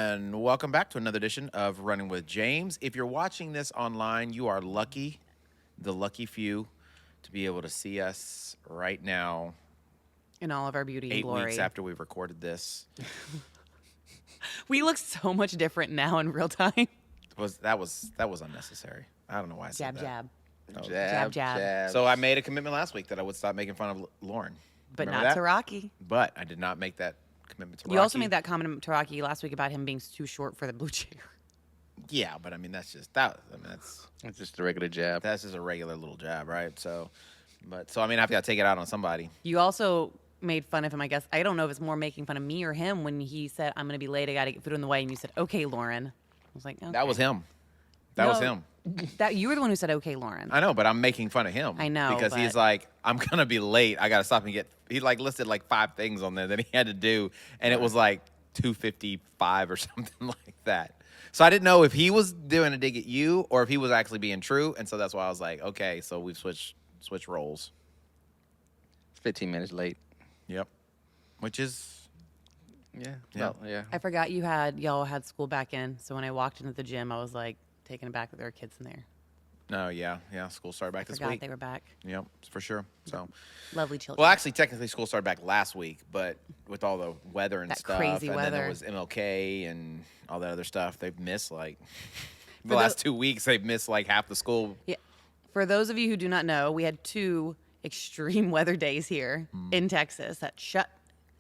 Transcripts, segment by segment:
And welcome back to another edition of Running with James. If you're watching this online, you are lucky, the lucky few, to be able to see us right now. In all of our beauty and glory. 8 weeks after we've recorded this. We look so much different now in real time. That was unnecessary. I don't know why I said Jab, that. jab. Jab, Jab. So I made a commitment last week that I would stop making fun of Lauren. But Remember not that? to Rocky. But I did not make that commitment to Rocky. You also made that comment to Rocky last week about him being too short for the blue chair. Yeah, but I mean that's just that. I mean It's just a regular jab. that's just a regular little jab, right? So I mean I've got to take it out on somebody. You also made fun of him, I guess. I don't know if it's more making fun of me or him when he said, I'm going to be late. I got to get food in the way. And you said, okay, Lauren. I was like, okay. That was him. That was him. You were the one who said, okay, Lauren. I know, but I'm making fun of him. I know, because he's like, I'm gonna be late. I gotta stop and get. He like listed like 5 things on there that he had to do, and it was like 2:55 or something like that. So I didn't know if he was doing a dig at you or if he was actually being true, and so that's why I was like, okay, so we've switched roles. 15 minutes late. Yep. Which is Yeah. Yeah. Well, yeah. I forgot y'all had school back in. So when I walked into the gym, I was like taken aback that there were kids in there. no, yeah. School started back this Forgot week. they were back. Yep, for sure. So. Lovely children. Well, actually, technically, school started back last week, but with all the weather and That stuff, crazy and weather. then there was MLK and all that other stuff. They've missed like the For last 2 weeks. They've missed like half the school. Yeah. For those of you who do not know, we had 2 extreme weather days here in Texas that shut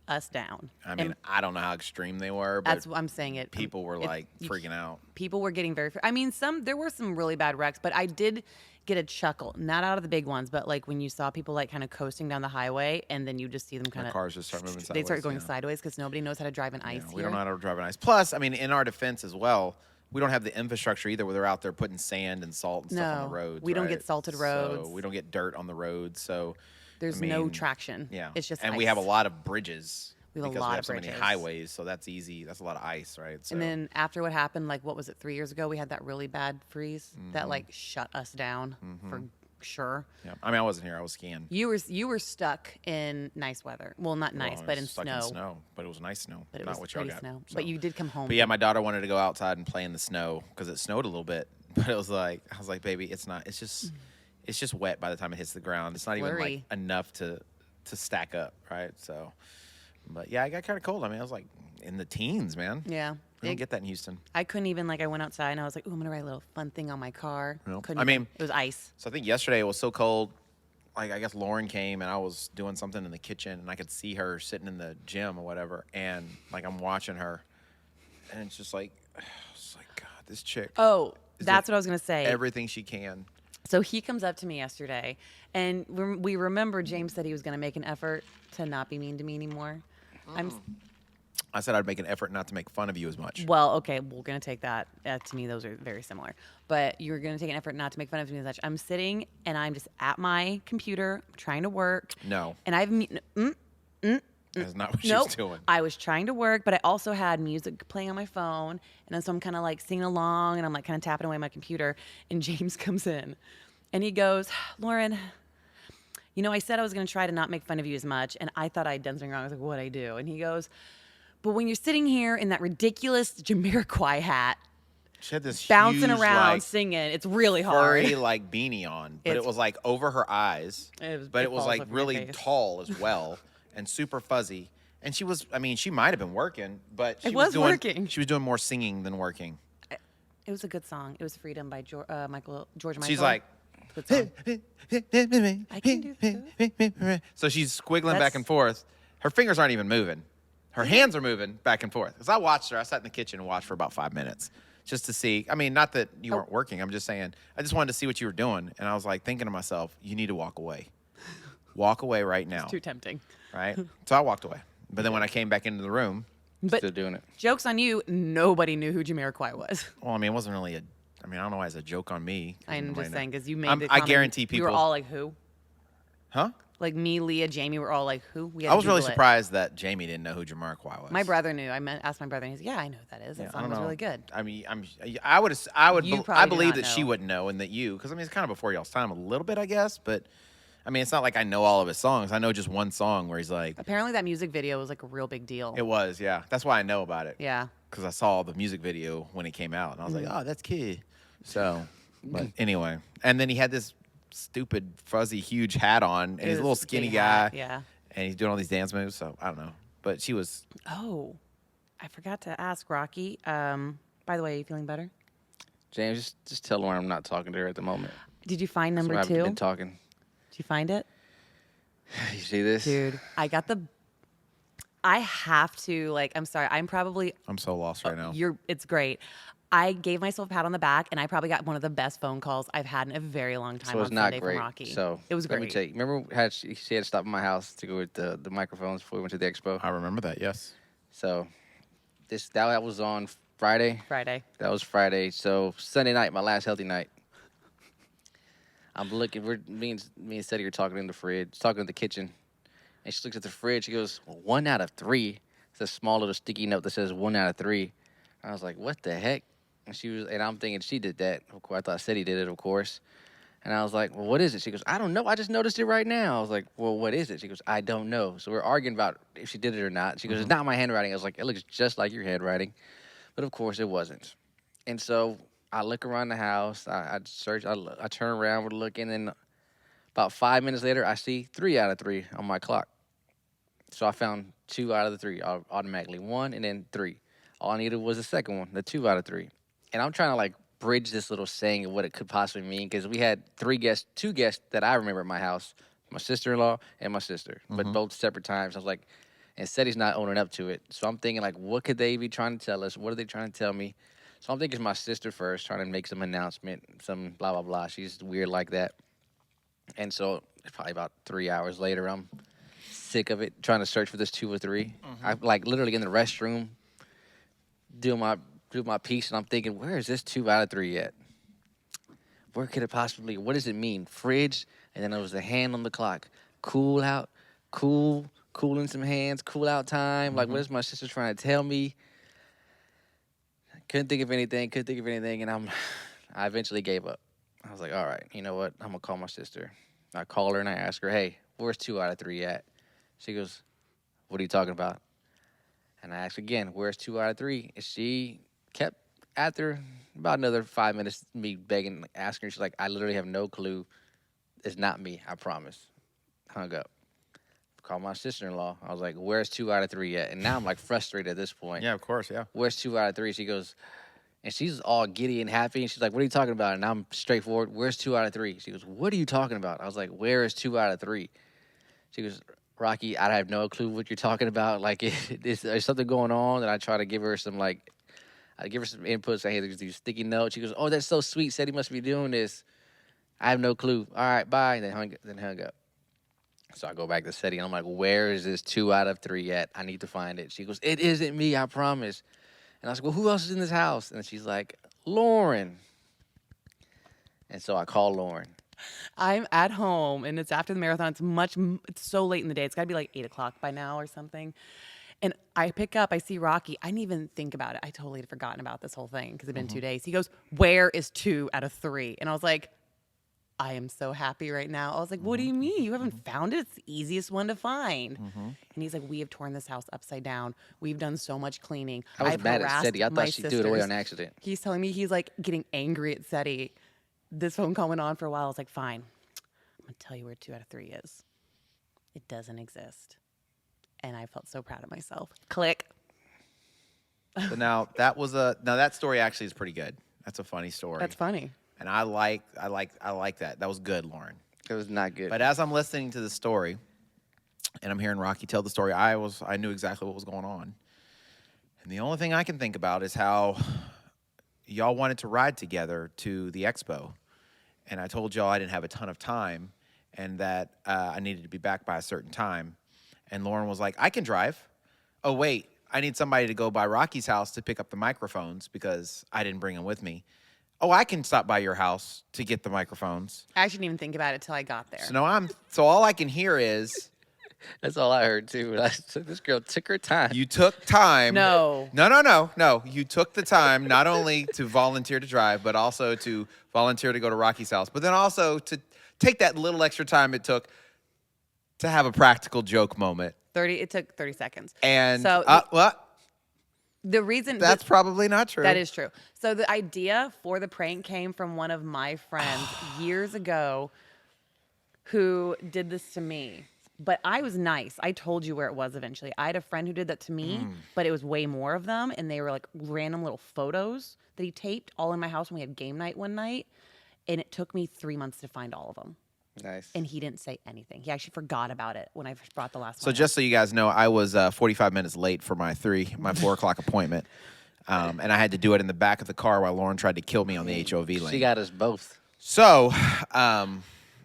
us down. I mean, And I don't know how extreme they were, but that's what I'm saying. people were like you freaking out. People were getting very. I mean, there were some really bad wrecks, but I did get a chuckle, not out of the big ones, but like when you saw people like kind of coasting down the highway, and then you just see them kind The of cars just start moving sideways. They start going yeah. sideways because nobody knows how to drive an ice Yeah, here. we don't know how to drive an ice. Plus, I mean, in our defense as well, we don't have the infrastructure either where they're out there putting sand and salt and stuff on No, the roads. we don't right? get salted roads. So we don't get dirt on the roads. So There's I no mean, traction. Yeah, It's just and ice. we have a lot of bridges. We have a because lot we have of so many bridges. highways, so that's easy. That's a lot of ice, right? So, And then after what happened, like what was it, 3 years ago, we had that really bad freeze that like shut us down for sure. yeah. I mean, I wasn't here. I was skiing. You were stuck in nice weather. Well, not nice, Well, I but was in stuck snow. in snow, but it was nice snow, But it not was what y'all pretty got. snow. So. But you did come home. But yeah, my daughter wanted to go outside and play in the snow because it snowed a little bit. But it was like, I was like, baby, it's not. It's just wet by the time it hits the ground. It's not even like Flurry. enough to stack up, right? So, but yeah, I got kind of cold. I mean, I was like in the teens, man. Yeah. We don't get that in Houston. I couldn't even, like, I went outside and I was like, ooh, I'm going to write a little fun thing on my car. Nope. Couldn't I even. mean- It was ice. So I think yesterday it was so cold. Like I guess Lauren came and I was doing something in the kitchen and I could see her sitting in the gym or whatever, and like I'm watching her, and it's just like, God, this chick. Oh, is that's it what I was going to say. Everything she can. So he comes up to me yesterday, and we remember James said he was going to make an effort to not be mean to me anymore. I said I'd make an effort not to make fun of you as much. Well, okay, we're going to take that. To me, those are very similar. But you're going to take an effort not to make fun of me as much. I'm sitting, and I'm just at my computer trying to work. No, And I've... that's not what she Nope. was doing. I was trying to work, but I also had music playing on my phone. And then so I'm kind of like singing along and I'm like kind of tapping away my computer. And James comes in and he goes, Lauren, you know, I said I was going to try to not make fun of you as much. And I thought I'd done something wrong. I was like, what'd I do? And he goes, but when you're sitting here in that ridiculous Jamiroquai hat, She had this bouncing huge, around, like, singing, it's really hard. furry like beanie on, but it It's- was like over her eyes. But it was falls like over my really face. tall as well and super fuzzy. And she was, I mean, she might have been working, but she It was doing, working. She was doing more singing than working. It was a good song. It was Freedom by George Michael. She's like, Good song. I can do this. so she's squiggling back That's- and forth. Her fingers aren't even moving. Her hands are moving back and forth. Because I watched her. I sat in the kitchen and watched for about 5 minutes just to see. I mean, not that you weren't working. I'm just saying, I just wanted to see what you were doing. And I was like thinking to myself, you need to walk away. Walk away right now. Too tempting. Right? So I walked away. But then when I came back into the room, But Still doing it. joke's on you, nobody knew who Jamiroquai was. well, I mean, it wasn't really a, I mean, I don't know why it's a joke on me. I'm Nobody just knew. saying because you made I'm- the I comment. guarantee You people. were all like, who? Huh? Like me, Leah, Jamie were all like, who? We had I to was really Google it. surprised that Jamie didn't know who Jamiroquai was. My brother knew. Asked my brother, and he's like, yeah, I know who that is. That Yeah, I song don't was know. really good. I mean, I You probably do believe not that she know. wouldn't know, and that you, because I mean, it's kind of before y'all's time a little bit, I guess. But I mean, it's not like I know all of his songs. I know just one song where he's like, Apparently, that music video was like a real big deal. it was, yeah. That's why I know about it. Yeah. because I saw the music video when it came out, and I was like, oh, that's kid. So, but anyway, and then he had this stupid fuzzy huge hat on, and he's a little skinny guy. Yeah. And he's doing all these dance moves. So I don't know, but she was. Oh, I forgot to ask Rocky. By the way, are you feeling better? James, just tell Lauren I'm not talking to her at the moment. Did you find number So two? I've been talking. Did you find it? You see this? Dude, I have to, like, I'm sorry. I'm so lost right now. It's great. I gave myself a pat on the back, and I probably got one of the best phone calls I've had in a very long time So on it's not Sunday great. from Rocky. So it was great. Let me tell you. Remember how she had to stop at my house to go with the microphones before we went to the expo? I remember that. Yes. So that was on Friday. That was Friday. So Sunday night, my last healthy night. I'm looking. Me and Sadie are talking in the fridge, talking in the kitchen, and she looks at the fridge. She goes, 1 out of 3. It's a small little sticky note that says 1 out of 3. I was like, what the heck? And I'm thinking she did that. Of course, I thought Sadie did it, of course. And I was like, well, what is it? She goes, I don't know. I just noticed it right now. I was like, well, what is it? She goes, I don't know. So we're arguing about if she did it or not. She goes, it's not my handwriting. I was like, it looks just like your handwriting. But of course, it wasn't. And so I look around the house. I search. I turn around. We're looking. And about 5 minutes later, I see 3 out of 3 on my clock. So I found 2 out of the 3 automatically. 1 and then 3. All I needed was the second one, the 2 out of 3. And I'm trying to, like, bridge this little saying of what it could possibly mean, because we had 2 guests that I remember at my house, my sister-in-law and my sister, but both separate times. I was like, and Seti's not owning up to it. So I'm thinking, like, what could they be trying to tell us? What are they trying to tell me? So I'm thinking it's my sister first, trying to make some announcement, some blah, blah, blah. She's weird like that. And so probably about 3 hours later, I'm sick of it, trying to search for this 2 or 3. I'm, like, literally in the restroom doing my piece, and I'm thinking, where is this 2 out of 3 at? Where could it possibly? What does it mean? Fridge, and then there was the hand on the clock. Cool out, cooling some hands, cool out time. Like, what is my sister trying to tell me? Couldn't think of anything, and I eventually gave up. I was like, all right, you know what? I'm gonna call my sister. I call her and I ask her, hey, where's 2 out of 3 at? She goes, what are you talking about? And I asked again, where's 2 out of 3? And she kept, after about another 5 minutes, me begging, asking her, she's like, I literally have no clue. It's not me, I promise. Hung up. Called my sister-in-law. I was like, where's 2 out of 3 at? And now I'm, like, frustrated at this point. Yeah, of course. Yeah. Where's 2 out of 3? She goes, and she's all giddy and happy. And she's like, what are you talking about? And I'm straightforward. Where's 2 out of 3? She goes, what are you talking about? I was like, where is 2 out of 3? She goes, Rocky, I have no clue what you're talking about. Like, there's something going on. And I try to give her some, like, I give her some input. Say, hey, there's these sticky notes. She goes, oh, that's so sweet. Said he must be doing this. I have no clue. All right, bye. And then hung up. So I go back to Seti, and I'm like, where is this 2 out of 3 at? I need to find it. She goes, it isn't me, I promise. And I was like, well, who else is in this house? And she's like, Lauren. And so I call Lauren. I'm at home, and it's after the marathon. It's so late in the day. It's got to be like 8 o'clock by now or something. And I pick up, I see Rocky. I didn't even think about it. I totally had forgotten about this whole thing because it'd been 2 days. He goes, where is 2 out of 3? And I was like, I am so happy right now. I was like, what do you mean? You haven't found it? It's the easiest one to find. And he's like, we have torn this house upside down. We've done so much cleaning. I was I've mad at harassed Seti. I my thought she threw it away sisters." on accident. He's telling me he's like getting angry at Seti. This phone call went on for a while. I was like, fine. I'm going to tell you where 2 out of 3 is. It doesn't exist. And I felt so proud of myself. Click. So now that story actually is pretty good. That's a funny story. That's funny. And I like that. That was good, Lauren. It was not good. But as I'm listening to the story, and I'm hearing Rocky tell the story, I knew exactly what was going on. And the only thing I can think about is how y'all wanted to ride together to the expo. And I told y'all I didn't have a ton of time and that I needed to be back by a certain time. And Lauren was like, I can drive. Oh, wait, I need somebody to go by Rocky's house to pick up the microphones because I didn't bring them with me. Oh, I can stop by your house to get the microphones. I didn't even think about it till I got there. So all I can hear is That's all I heard, too. This girl took her time. you took time. No. No. You took the time not only to volunteer to drive, but also to volunteer to go to Rocky's house, but then also to take that little extra time it took to have a practical joke moment. It took 30 seconds. And so what? The reason That's probably not true. That is true. So the idea for the prank came from one of my friends years ago who did this to me. But I was nice. I told you where it was eventually. I had a friend who did that to me, but it was way more of them. And they were like random little photos that he taped all in my house when we had game night one night. And it took me 3 months to find all of them. Nice. And he didn't say anything. He actually forgot about it when I brought the last one. So just so you guys know, I was 45 minutes late for my 4 o'clock appointment. And I had to do it in the back of the car while Lauren tried to kill me on the HOV lane. She got us both. So,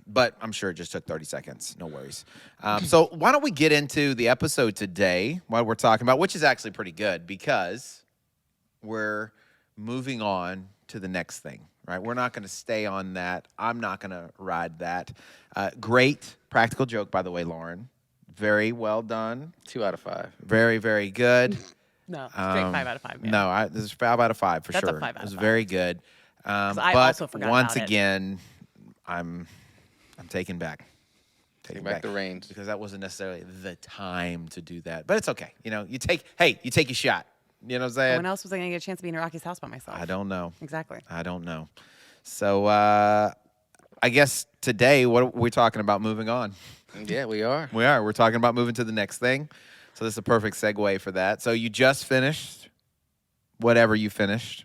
but I'm sure it just took 30 seconds. No worries. So why don't we get into the episode today, what we're talking about, which is actually pretty good because we're moving on to the next thing, right? We're not going to stay on that. I'm not going to ride that. Great practical joke, by the way, Lauren. Very well done. 2 out of 5. Very, very good. No, straight 5 out of 5. Man. No, this is 5 out of 5 for That's sure. a 5 out of 5. It was very good. I but also forgot once about it. again, I'm taking back. Take back the reins. Because that wasn't necessarily the time to do that. But it's okay. You know, you take your shot. You know what I'm saying? When else was I going to get a chance to be in Rocky's house by myself? I don't know. Exactly. I don't know. So I guess today, what are we talking about moving on? Yeah, we are. We are. We're talking about moving to the next thing. So this is a perfect segue for that. So you just finished whatever you finished.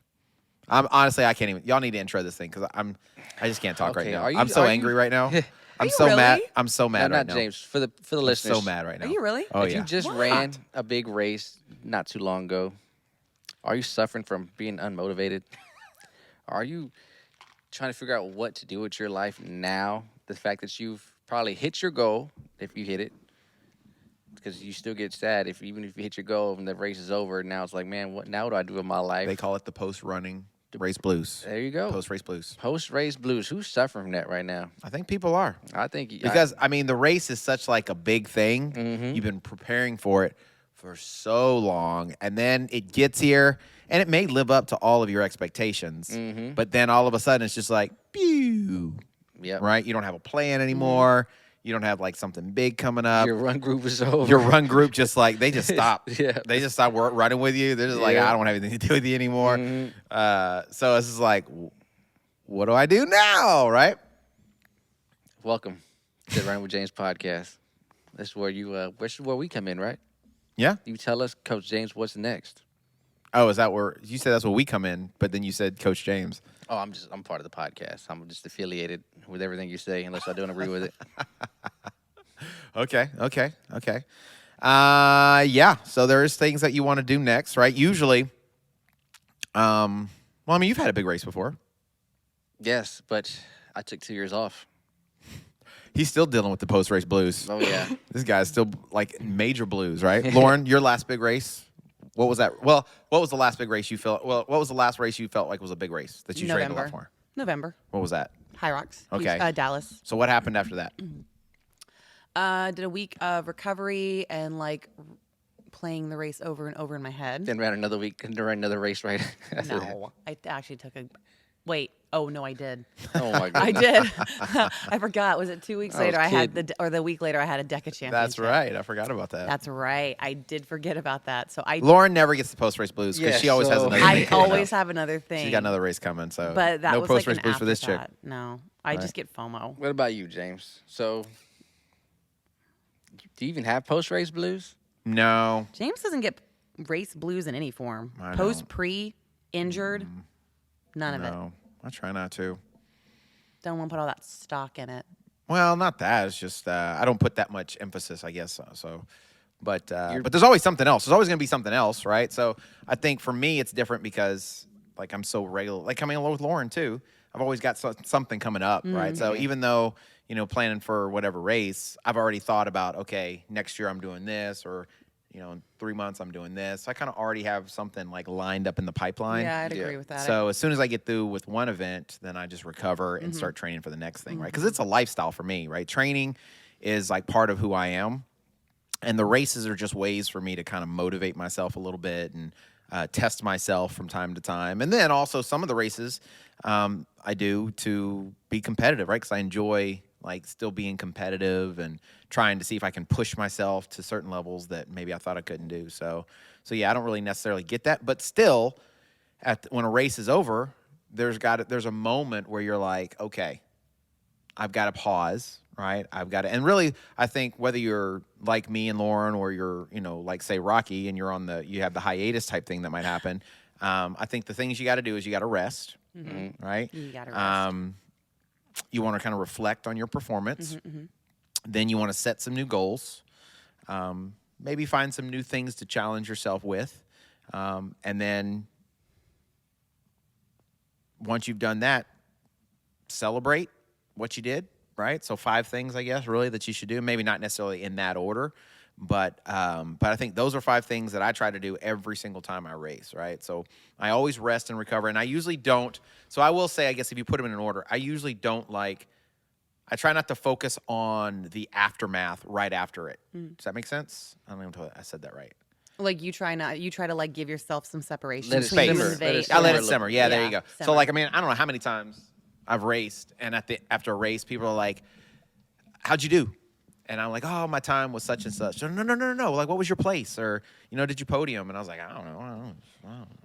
Honestly, I can't even. Y'all need to intro this thing because I just can't talk right Okay, now. are you- I'm so are you- angry right now. I'm you so really? mad. I'm so mad No, right not now. James. For the I'm listeners. so mad right now. Are you really? Oh If yeah. you just What? ran a big race not too long ago, are you suffering from being unmotivated? Are you trying to figure out what to do with your life now? The fact that you've probably hit your goal, if you hit it, because you still get sad even if you hit your goal and the race is over. Now it's like, man, what do I do with my life? They call it the post-running race blues. There you go. Post-race blues. Post-race blues. Who's suffering from that right now? I think people are. I think Because I mean, the race is such like a big thing. Mhm. You've been preparing for it for so long, and then it gets here, and it may live up to all of your expectations. Mhm. But then all of a sudden, it's just like, pew, Yep. right? You don't have a plan anymore. You don't have like something big coming up. Your run group is over. Your run group just like they just stop. Yeah. They just stop running with you. They're just like, Yeah. I don't have anything to do with you anymore. Mhm. So it's just like, what do I do now, right? Welcome to the Run with James podcast. This is where we come in, right? Yeah. You tell us, Coach James, what's next? Oh, is that where you said that's where we come in? But then you said Coach James. Oh, I'm part of the podcast. I'm just affiliated with everything you say, unless I don't agree with it. Okay. Yeah. So there's things that you want to do next, right? Usually, well, I mean, you've had a big race before. Yes, but I took 2 years off. He's still dealing with the post-race blues. Oh yeah. This guy's still like major blues, right? Lauren, your last big race. What was that? Well, what was the last big race you felt? Well, what was the last race you felt like was a big race that you trained a lot for? November. What was that? High Rocks. Okay. Dallas. So what happened after that? Did a week of recovery and like playing the race over and over in my head. Then ran another week and ran another race right after that. No, I actually took a. Wait. Oh no, I did. Oh my god. I did. I forgot. Was it 2 weeks I was later? I had kidding. the week later I had a DECA championship. That's right. I forgot about that. That's right. I did forget about that. So Lauren never gets the post-race blues because Yeah, she always has so- another I thing coming up. always have another thing. She's got another race coming, so But that no was post-race like an blues for this chick. afterthought. No, I Right. just get FOMO. What about you, James? So, do you even have post-race blues? No. James doesn't get race blues in any form. I Post, don't. pre, injured, none of it. No. I try not to. Don't want to put all that stock in it. Well, not that. It's just I don't put that much emphasis, I guess. But there's always something else. There's always going to be something else, right? So I think for me, it's different because like I'm so regular. Like coming along with Lauren too. I've always got something coming up, right? So even though planning for whatever race, I've already thought about okay, next year I'm doing this, or in 3 months I'm doing this. I kind of already have something like lined up in the pipeline. Yeah, I'd Yeah. agree with that. So as soon as I get through with one event, then I just recover and start training for the next thing, right? Because it's a lifestyle for me, right? Training is like part of who I am. And the races are just ways for me to kind of motivate myself a little bit and test myself from time to time. And then also some of the races I do to be competitive, right? Because I enjoy like still being competitive and trying to see if I can push myself to certain levels that maybe I thought I couldn't do. So yeah, I don't really necessarily get that, but still, when a race is over, there's a moment where you're like, okay, I've got to pause, right? I've got to, and really, I think whether you're like me and Lauren, or you're, like say Rocky, and you have the hiatus type thing that might happen. I think the things you got to do is you got to rest, right? You got to rest. You want to kind of reflect on your performance. Then you want to set some new goals. Maybe find some new things to challenge yourself with. And then once you've done that, celebrate what you did, right? So 5 things, I guess, really that you should do. Maybe not necessarily in that order, but I think those are 5 things that I try to do every single time I race, right? So I always rest and recover, and I usually don't. So I will say, I guess if you put them in an order, I usually don't I try not to focus on the aftermath right after it. Does that make sense? I don't know if I said that right. Like you try to like give yourself some separation Let it between you simmer. and the Let it vape. simmer. I let it simmer. Yeah, there you go. simmer. So like, I mean, I don't know how many times I've raced, and after a race, people are like, "How'd you do?" And I'm like, "Oh, my time was such and such." No. Like, what was your place? Or, did you podium? And I was like, I don't know.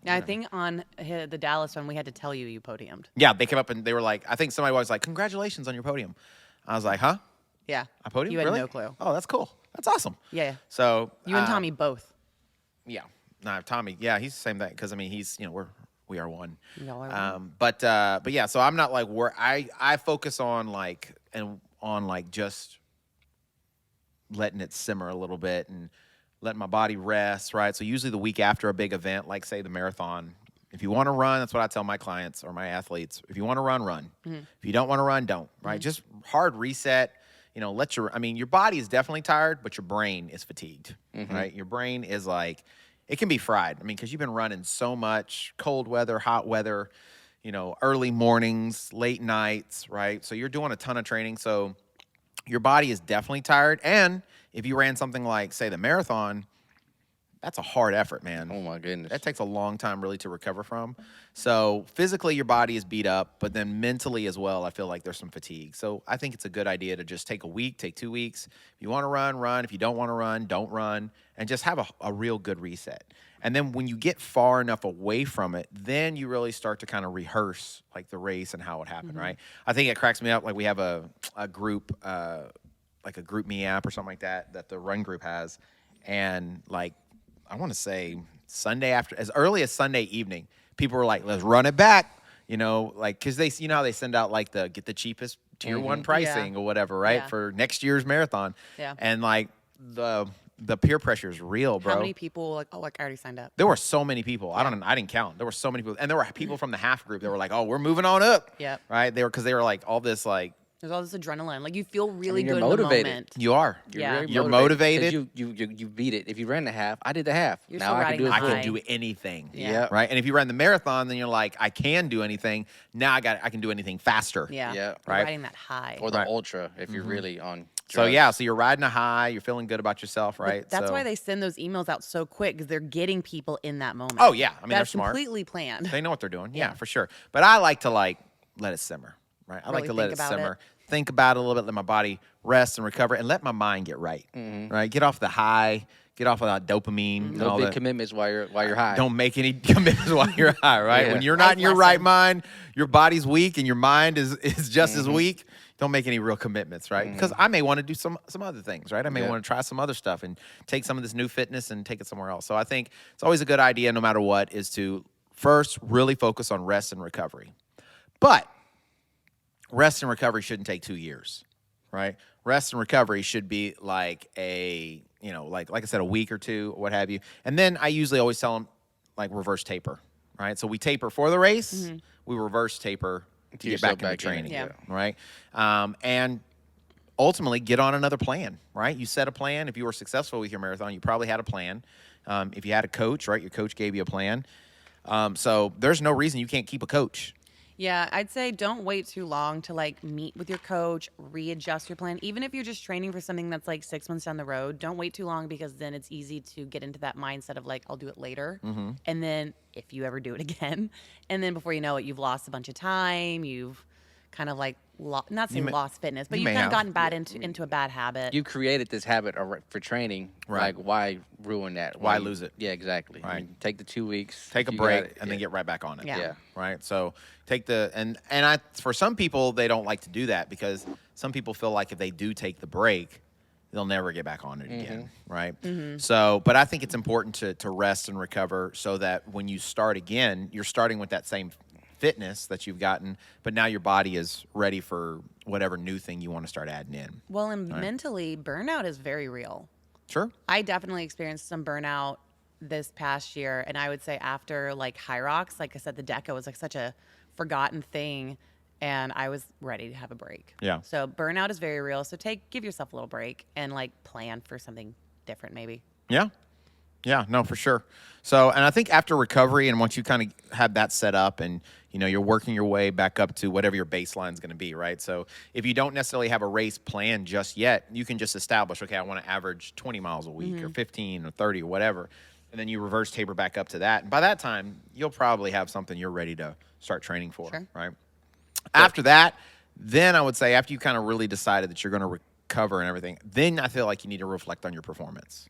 Yeah, I think on the Dallas one, we had to tell you podiumed. Yeah, they came up and they were like, I think somebody was like, "Congratulations on your podium." I was like, "Huh? Yeah. I podium? You had Really? no clue. Oh, that's cool. That's awesome." Yeah. So You and Tommy both. Yeah. No, Tommy. Yeah, he's the same thing. Because I mean, he's we are one. Y'all are one. But yeah. So I'm not like where I focus on just letting it simmer a little bit and letting my body rest. Right. So usually the week after a big event, like say the marathon, if you want to run, that's what I tell my clients or my athletes. If you want to run, run. If you don't want to run, don't. Right. Just hard reset. Your body is definitely tired, but your brain is fatigued, right? Your brain is like, it can be fried. I mean, because you've been running so much, cold weather, hot weather, early mornings, late nights, right? So you're doing a ton of training. So your body is definitely tired. And if you ran something like, say, the marathon, that's a hard effort, man. Oh, my goodness. That takes a long time really to recover from. So physically your body is beat up, but then mentally as well, I feel like there's some fatigue. So I think it's a good idea to just take a week, take 2 weeks. If you want to run, run. If you don't want to run, don't run. And just have a real good reset. And then when you get far enough away from it, then you really start to kind of rehearse like the race and how it happened, right? I think it cracks me up. Like we have a group, like a group me app or something like that the run group has. And like, I want to say Sunday as early as Sunday evening, people were like, "Let's run it back," because they, how they send out like get the cheapest tier 1 pricing or whatever, right? Yeah. For next year's marathon. Yeah. And like the peer pressure is real, bro. How many people I already signed up? There were so many people. I didn't count. There were so many people, and there were people from the half group that were like, "Oh, we're moving on up." Yep. Right? Because they were like all this like. There's all this adrenaline. Like you feel really you're good in motivated. the moment. You are. Yeah. Really You're motivated. 'cause You beat it. If you ran the half, I did the half. You're now still I can riding do it. the I full. can high. do anything. Yeah. Right. And if you run the marathon, then you're like, I can do anything. Now I can do anything faster. Yeah. Yeah. You're Right. riding that high. Or the Right. ultra, if you're really on. So drugs. yeah, so you're riding a high, you're feeling good about yourself, But right? that's So- why they send those emails out so quick because they're getting people in that moment. Oh yeah, I mean That's they're smart. completely planned. They know what they're doing. Yeah, Yeah. for sure. But I like to let it simmer, right? I like Really to let think it about simmer. it. Think about it a little bit, let my body rest and recover, and let my mind get right. Right? Get off the high, get off of that dopamine. and No all big that. commitments while you're high. Don't make any commitments while you're high, right? Yeah. When you're not Life in your right lesson. mind, your body's weak and your mind is just as weak. Don't make any real commitments, right? Because I may want to do some other things, right? I may Yeah. want to try some other stuff and take some of this new fitness and take it somewhere else. So I think it's always a good idea, no matter what, is to first really focus on rest and recovery. But rest and recovery shouldn't take 2 years, right? Rest and recovery should be like like I said, a week or 2, or what have you. And then I usually always tell them like reverse taper, right? So we taper for the race, we reverse taper to get back into training, Yeah. right? And ultimately get on another plan, right? You set a plan. If you were successful with your marathon, you probably had a plan. If you had a coach, right, your coach gave you a plan. So there's no reason you can't keep a coach. Yeah, I'd say don't wait too long to like meet with your coach, readjust your plan. Even if you're just training for something that's like 6 months down the road, don't wait too long because then it's easy to get into that mindset of like, I'll do it later. And then if you ever do it again, and then before you know it, you've lost a bunch of time, you've kind of like not saying may- lost fitness, but you you've may kind of have. gotten into a bad habit. You created this habit for training. Right. Like, why ruin that? Why lose it? Yeah, exactly. Right. I mean, take the 2 weeks. Take a if you break got it, and then get right back on it. Yeah. Yeah. Right. So take and I for some people they don't like to do that because some people feel like if they do take the break, they'll never get back on it again. Right. So, but I think it's important to rest and recover so that when you start again, you're starting with that same fitness that you've gotten, but now your body is ready for whatever new thing you want to start adding in. Well, and mentally, burnout is very real. Sure. I definitely experienced some burnout this past year, and I would say after like High Rocks, like I said, the DECA was like such a forgotten thing, and I was ready to have a break. Yeah. So burnout is very real. So give yourself a little break and like plan for something different, maybe. Yeah. Yeah, no, for sure. So, and I think after recovery and once you kind of have that set up and, you're working your way back up to whatever your baseline is going to be, right? So if you don't necessarily have a race plan just yet, you can just establish, okay, I want to average 20 miles a week or 15 or 30 or whatever. And then you reverse taper back up to that. And by that time, you'll probably have something you're ready to start training for, Sure. right? After that, then I would say after you kind of really decided that you're going to recover and everything, then I feel like you need to reflect on your performance.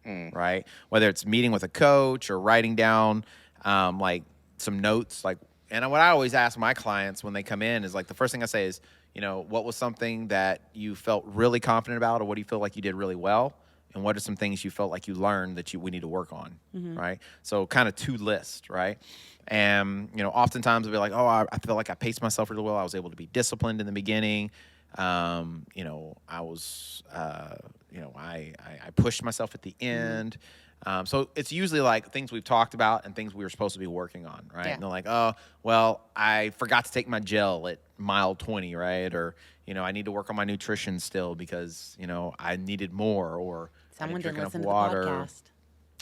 Right? Whether it's meeting with a coach or writing down like some notes, and what I always ask my clients when they come in is like the first thing I say is, what was something that you felt really confident about, or what do you feel like you did really well, and what are some things you felt like you learned that we need to work on, right? So kind of two lists, right? And oftentimes they'll be like, oh, I feel like I paced myself really well. I was able to be disciplined in the beginning. I was, I pushed myself at the end. So it's usually like things we've talked about and things we were supposed to be working on, right? Yeah. And they're like, oh, well, I forgot to take my gel at mile 20, right? Or, I need to work on my nutrition still because, I needed more, or I Someone didn't didn't drink listen enough to the water. podcast.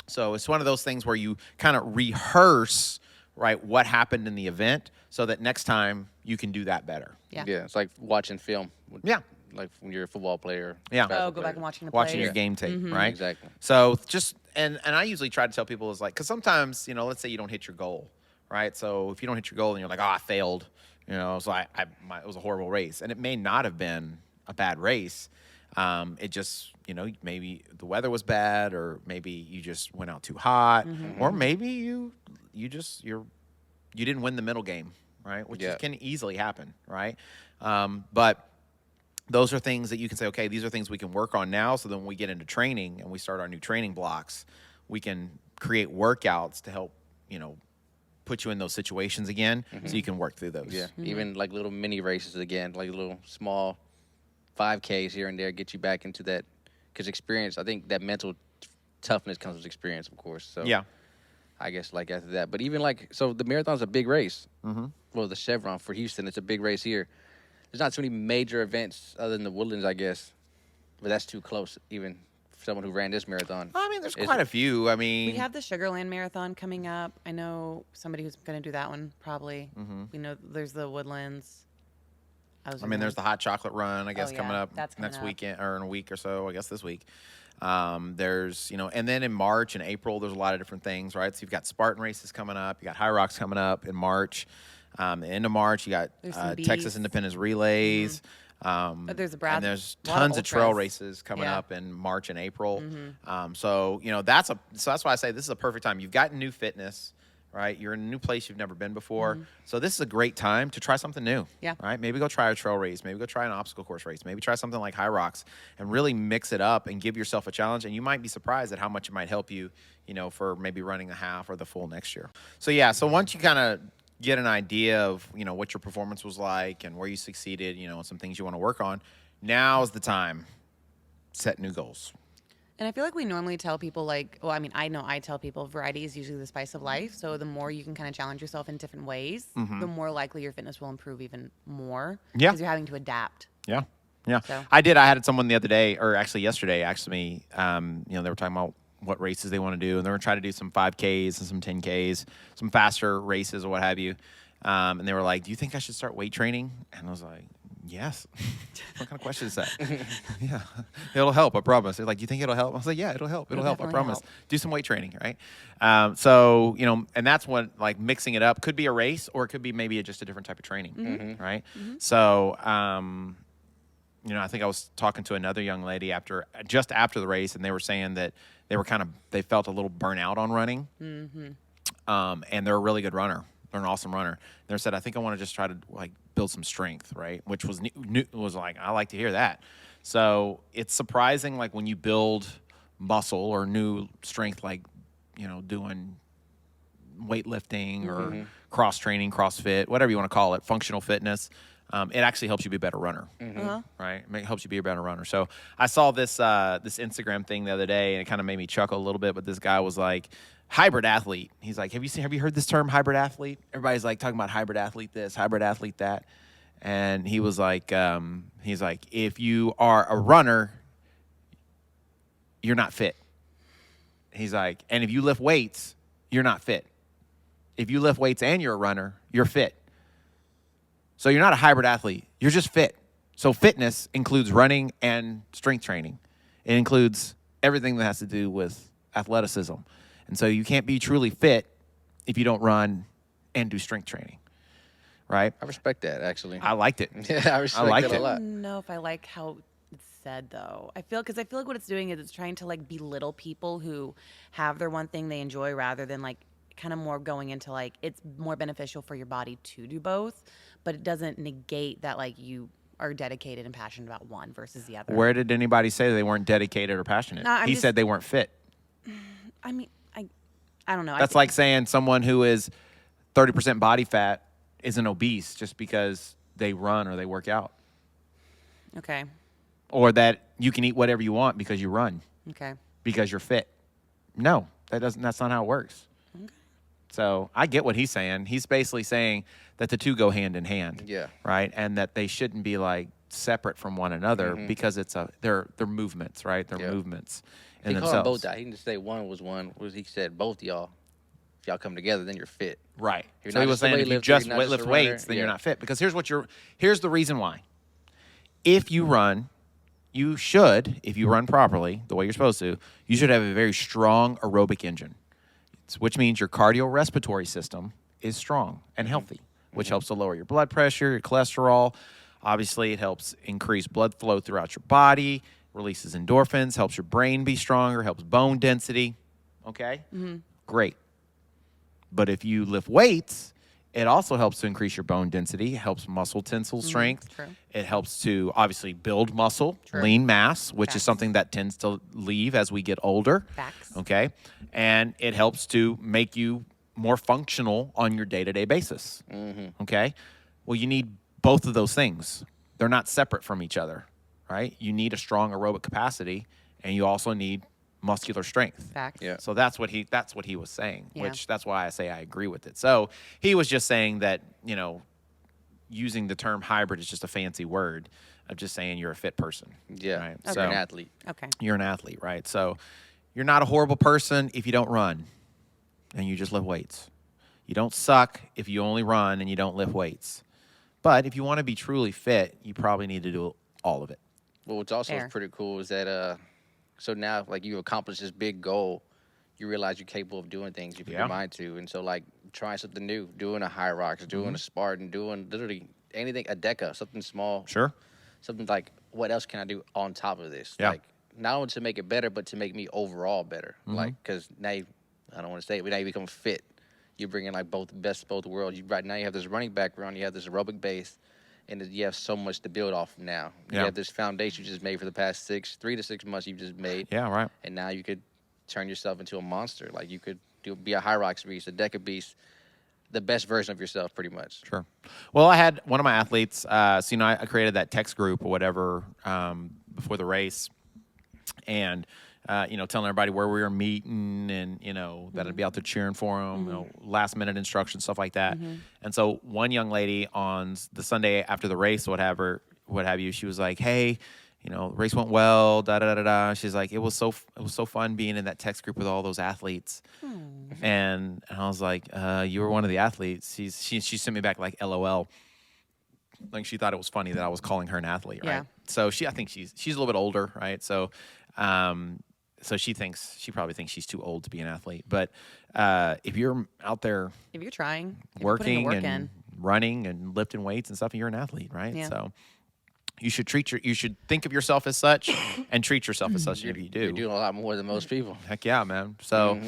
So it's one of those things where you kind of rehearse, right, what happened in the event so that next time you can do that better. Yeah. Yeah, it's like watching film. Yeah. Like when you're a football player. Yeah. basketball Oh, go back player. and watching the Watching plays. your game tape, right? Exactly. So just and I usually try to tell people is like, because sometimes let's say you don't hit your goal, right? So if you don't hit your goal and you're like, oh, I failed, so it was a horrible race, and it may not have been a bad race. It just maybe the weather was bad, or maybe you just went out too hot, or maybe you didn't win the middle game, right? Which can easily happen, right? But those are things that you can say, okay, these are things we can work on now. So then when we get into training and we start our new training blocks, we can create workouts to help, put you in those situations again so you can work through those. Yeah, even like little mini races again, like little small 5Ks here and there, get you back into that. Because experience, I think that mental toughness comes with experience, of course. So Yeah. I guess like after that. But even so the marathon's a big race. Well, the Chevron for Houston, it's a big race here. There's not too many major events other than the Woodlands, I guess. But that's too close, even for someone who ran this marathon. I mean, there's quite a few. I mean, We have the Sugarland Marathon coming up. I know somebody who's going to do that one, probably. We know there's the Woodlands. there's the hot chocolate run, I guess, Oh, coming yeah, up that's coming next up. weekend or in a week or so, I guess this week. There's, and then in March and April, there's a lot of different things, right? So you've got Spartan races coming up. You got High Rocks coming up in March. The end of March, you got There's some Texas bees. Independence Relays. There's a And there's lot of tons of trail ultras. races coming Yeah. up in March and April. So that's why I say this is a perfect time. You've got new fitness, right? You're in a new place you've never been before. So this is a great time to try something new. Yeah. Right? Maybe go try a trail race. Maybe go try an obstacle course race. Maybe try something like High Rocks and really mix it up and give yourself a challenge. And you might be surprised at how much it might help you, for maybe running the half or the full next year. So yeah, so once you kind of get an idea of, what your performance was like and where you succeeded, and some things you want to work on, now's the time. Set new goals. And I feel like we normally tell people I know I tell people variety is usually the spice of life. So the more you can kind of challenge yourself in different ways, the more likely your fitness will improve even more. Yeah. Because you're having to adapt. Yeah. Yeah. So- I had someone the other day, or actually yesterday, they were talking about what races they want to do, and they were trying to do some 5Ks and some 10Ks, some faster races or what have you. And they were like, do you think I should start weight training? And I was like, Yes. What kind of question is that? Yeah, it'll help. I promise. They're like, you think it'll help? I was like, yeah, it'll help. It'll help. I definitely promise. help. Do some weight training, right? So and that's what like mixing it up could be a race, or it could be maybe just a different type of training, right? So, I think I was talking to another young lady just after the race, and they were saying that they felt a little burnout on running, and they're a really good runner. They're an awesome runner. They said, I think I want to just try to like build some strength, right? Which was was like, I like to hear that. So it's surprising, like when you build muscle or new strength, like doing weightlifting or cross training, CrossFit, whatever you want to call it, functional fitness. It actually helps you be a better runner, right? It helps you be a better runner. So I saw this Instagram thing the other day, and it kind of made me chuckle a little bit. But this guy was like, hybrid athlete. He's like, have you heard this term, hybrid athlete? Everybody's like talking about hybrid athlete this, hybrid athlete that. And he was like, if you are a runner, you're not fit. He's like, and if you lift weights, you're not fit. If you lift weights and you're a runner, you're fit. So you're not a hybrid athlete. You're just fit. So fitness includes running and strength training. It includes everything that has to do with athleticism. And so you can't be truly fit if you don't run and do strength training, right? I respect that, actually. I liked it. Yeah, I respect liked that it. a lot. I don't know if I like how it's said though. I feel like what it's doing is it's trying to like belittle people who have their one thing they enjoy rather than like kind of more going into like it's more beneficial for your body to do both, but it doesn't negate that like you are dedicated and passionate about one versus the other. Where did anybody say they weren't dedicated or passionate? No, he said they weren't fit. I mean, I don't know. That's like saying someone who is 30% body fat isn't obese just because they run or they work out. Okay. Or that you can eat whatever you want because you run. Okay. Because you're fit. No, that's not how it works. Okay. So I get what he's saying. He's basically saying that the two go hand in hand. Yeah. Right? And that they shouldn't be like separate from one another because they're movements, right? They're movements in He themselves. called them both that. He didn't say one was one. He said both y'all. If y'all come together, then you're fit. Right. You're So he not was just a saying if you weightlifter, just you're not just a lift weights, runner. then you're Yeah. not fit. Because here's the reason why. If you run, if you run properly, the way you're supposed to, you should have a very strong aerobic engine, which means your cardiorespiratory system is strong and healthy, which helps to lower your blood pressure, your cholesterol. Obviously, it helps increase blood flow throughout your body, releases endorphins, helps your brain be stronger, helps bone density. Okay? Great. But if you lift weights, it also helps to increase your bone density, helps muscle tensile strength. True. It helps to obviously build muscle, True. lean mass, which is Facts. something that tends to leave as we get older. Facts. Okay? And it helps to make you more functional on your day-to-day basis. Okay? Well, you need both of those things. They're not separate from each other, right? You need a strong aerobic capacity, and you also need muscular strength. Facts. Yeah. So that's what he was saying, Yeah. which that's why I say I agree with it. So he was just saying that, using the term hybrid is just a fancy word of just saying you're a fit person. Yeah. Right? You're So an athlete. Okay. you're an athlete, right? So you're not a horrible person if you don't run and you just lift weights. You don't suck if you only run and you don't lift weights. But if you want to be truly fit, you probably need to do all of it. Well, what's also Fair. pretty cool is that so now like you accomplished this big goal, you realize you're capable of doing things you put Yeah. your mind to, and so like trying something new, doing a high rocks, doing a Spartan, doing literally anything, a deca, something small, Sure. something like what else can I do on top of this? Yeah. Like not only to make it better, but to make me overall better. Like because now I don't want to say it, but now you become fit. You bring in like both best of both worlds. Right now you have this running background, you have this aerobic base, and you have so much to build off now. You Yeah. have this foundation you just made for the past 3 to 6 months you've just made. Yeah, right. And now you could turn yourself into a monster. Like you could be a high rocks beast, a deca beast, the best version of yourself, pretty much. Sure. Well, I had one of my athletes, I created that text group or whatever before the race, and telling everybody where we were meeting, and that I'd be out there cheering for them, last minute instructions, stuff like that. And so one young lady on the Sunday after the race, what have you, she was like, "Hey, the race went well, da da da da." She's like, it was so fun being in that text group with all those athletes." And I was like, "You were one of the athletes." She sent me back like LOL. Like she thought it was funny that I was calling her an athlete, right? Yeah. So I think she's a little bit older, right? So, so she probably thinks she's too old to be an athlete. But if you're out there If you're trying, if you're putting the working work and in. running and lifting weights and stuff, you're an athlete, right? Yeah. So you should think of yourself as such and treat yourself as such if you do. You're doing a lot more than most people. Heck yeah, man. So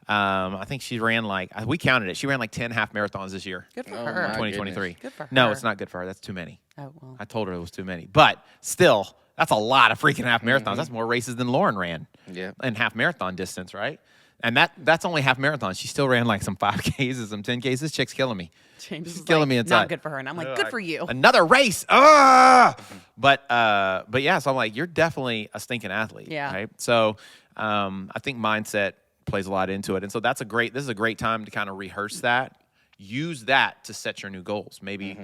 I think she ran we counted it. She ran like 10 half marathons this year. Good for Oh, her. my 2023. Good for her. No, it's not good for her. That's too many. Oh, well. I told her it was too many. But still, that's a lot of freaking half marathons. That's more races than Lauren ran. Yeah. In half marathon distance, right? And that's only half marathon. She still ran like some 5Ks and some 10Ks. This chick's killing me. James She's is killing like, me inside. Not good for her. And I'm like, good for you. Another race. Ah! But yeah, so I'm like, you're definitely a stinking athlete. Yeah. Right. So I think mindset plays a lot into it. And so this is a great time to kind of rehearse that. Use that to set your new goals. Maybe,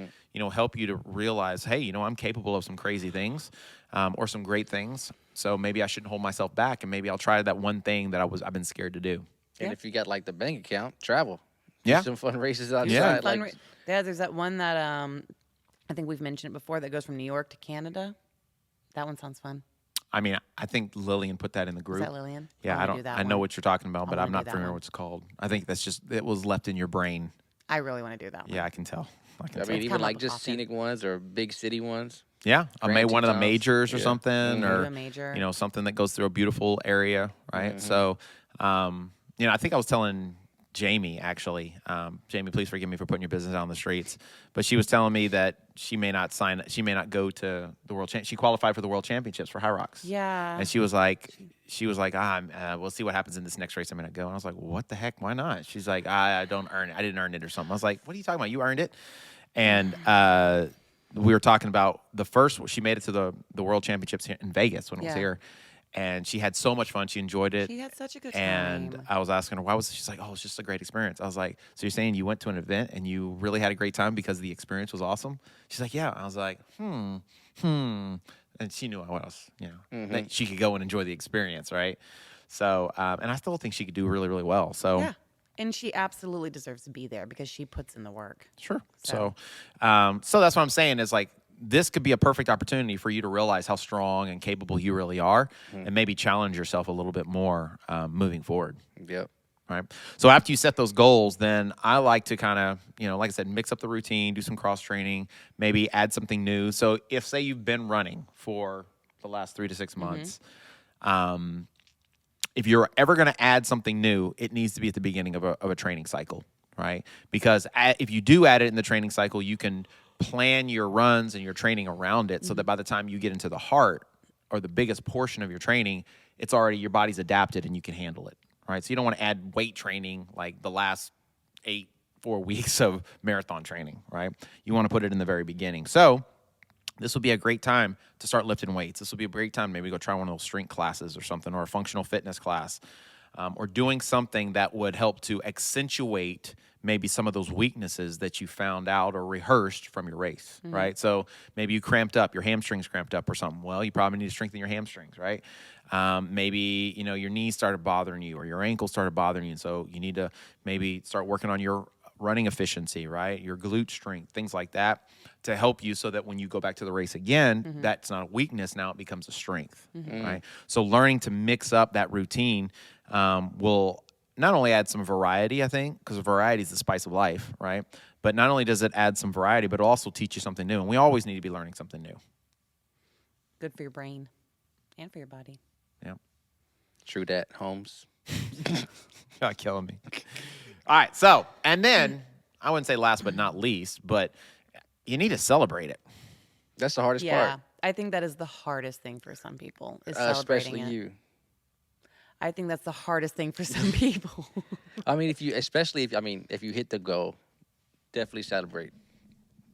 help you to realize, hey, I'm capable of some crazy things or some great things. So maybe I shouldn't hold myself back, and maybe I'll try that one thing that I've been scared to do. And if you got like the bank account, travel. Yeah. Do some fun races outside. Yeah. There's that one that I think we've mentioned it before that goes from New York to Canada. That one sounds fun. I mean, I think Lillian put that in the group. Is that Lillian? Yeah, I know what you're talking about, but I'm not familiar one. what it's called. I think that's just it was left in your brain. I really want to do that one. Yeah, I can tell. I mean, It's even kinda like like a just pocket. scenic ones or big city ones. Yeah, Grand one of the Tetons. majors or Yeah. something, Do or a major. something that goes through a beautiful area, right? So, I think I was telling Jamie actually. Jamie, please forgive me for putting your business out on the streets, but she was telling me that she may not go to the world. She qualified for the world championships for High Rocks. Yeah. And she was like, we'll see what happens in this next race I'm going to go. And I was like, what the heck? Why not? She's like, I don't earn it. I didn't earn it or something. I was like, what are you talking about? You earned it. And we were talking about she made it to the world championships here in Vegas when I was here. And she had so much fun. She enjoyed it. She had such a good time. And I was asking her, why was it? She's like, oh, it's just a great experience. I was like, so you're saying you went to an event and you really had a great time because the experience was awesome? She's like, yeah. I was like, And she knew what else, that she could go and enjoy the experience, right? So, and I still think she could do really, really well. So, yeah. And she absolutely deserves to be there because she puts in the work. Sure. So that's what I'm saying is like, this could be a perfect opportunity for you to realize how strong and capable you really are and maybe challenge yourself a little bit more moving forward. Yep. Right. So after you set those goals, then I like to kind of, like I said, mix up the routine, do some cross training, maybe add something new. So if, say, you've been running for the last 3 to 6 months, if you're ever going to add something new, it needs to be at the beginning of a training cycle, right? Because if you do add it in the training cycle, you can plan your runs and your training around it so that by the time you get into the heart or the biggest portion of your training, it's already your body's adapted and you can handle it, right? So you don't want to add weight training like the last 4 weeks of marathon training, right? You want to put it in the very beginning. So this will be a great time to start lifting weights. This will be a great time maybe go try one of those strength classes or something, or a functional fitness class, or doing something that would help to accentuate maybe some of those weaknesses that you found out or rehearsed from your race, right? So maybe you cramped up, your hamstrings cramped up or something. Well, you probably need to strengthen your hamstrings, right? Maybe, your knees started bothering you or your ankles started bothering you. So you need to maybe start working on your running efficiency, right? Your glute strength, things like that to help you so that when you go back to the race again, that's not a weakness. Now it becomes a strength, right? So learning to mix up that routine will not only add some variety, I think, because variety is the spice of life, right? But not only does it add some variety, but it'll also teach you something new. And we always need to be learning something new. Good for your brain and for your body. Yeah. True that, Holmes. You're killing me. All right. So, and then I wouldn't say last but not least, but you need to celebrate it. That's the hardest Yeah. part. I think that is the hardest thing for some people is celebrating Especially it. you. I think that's the hardest thing for some people. I mean, if you hit the goal, definitely celebrate.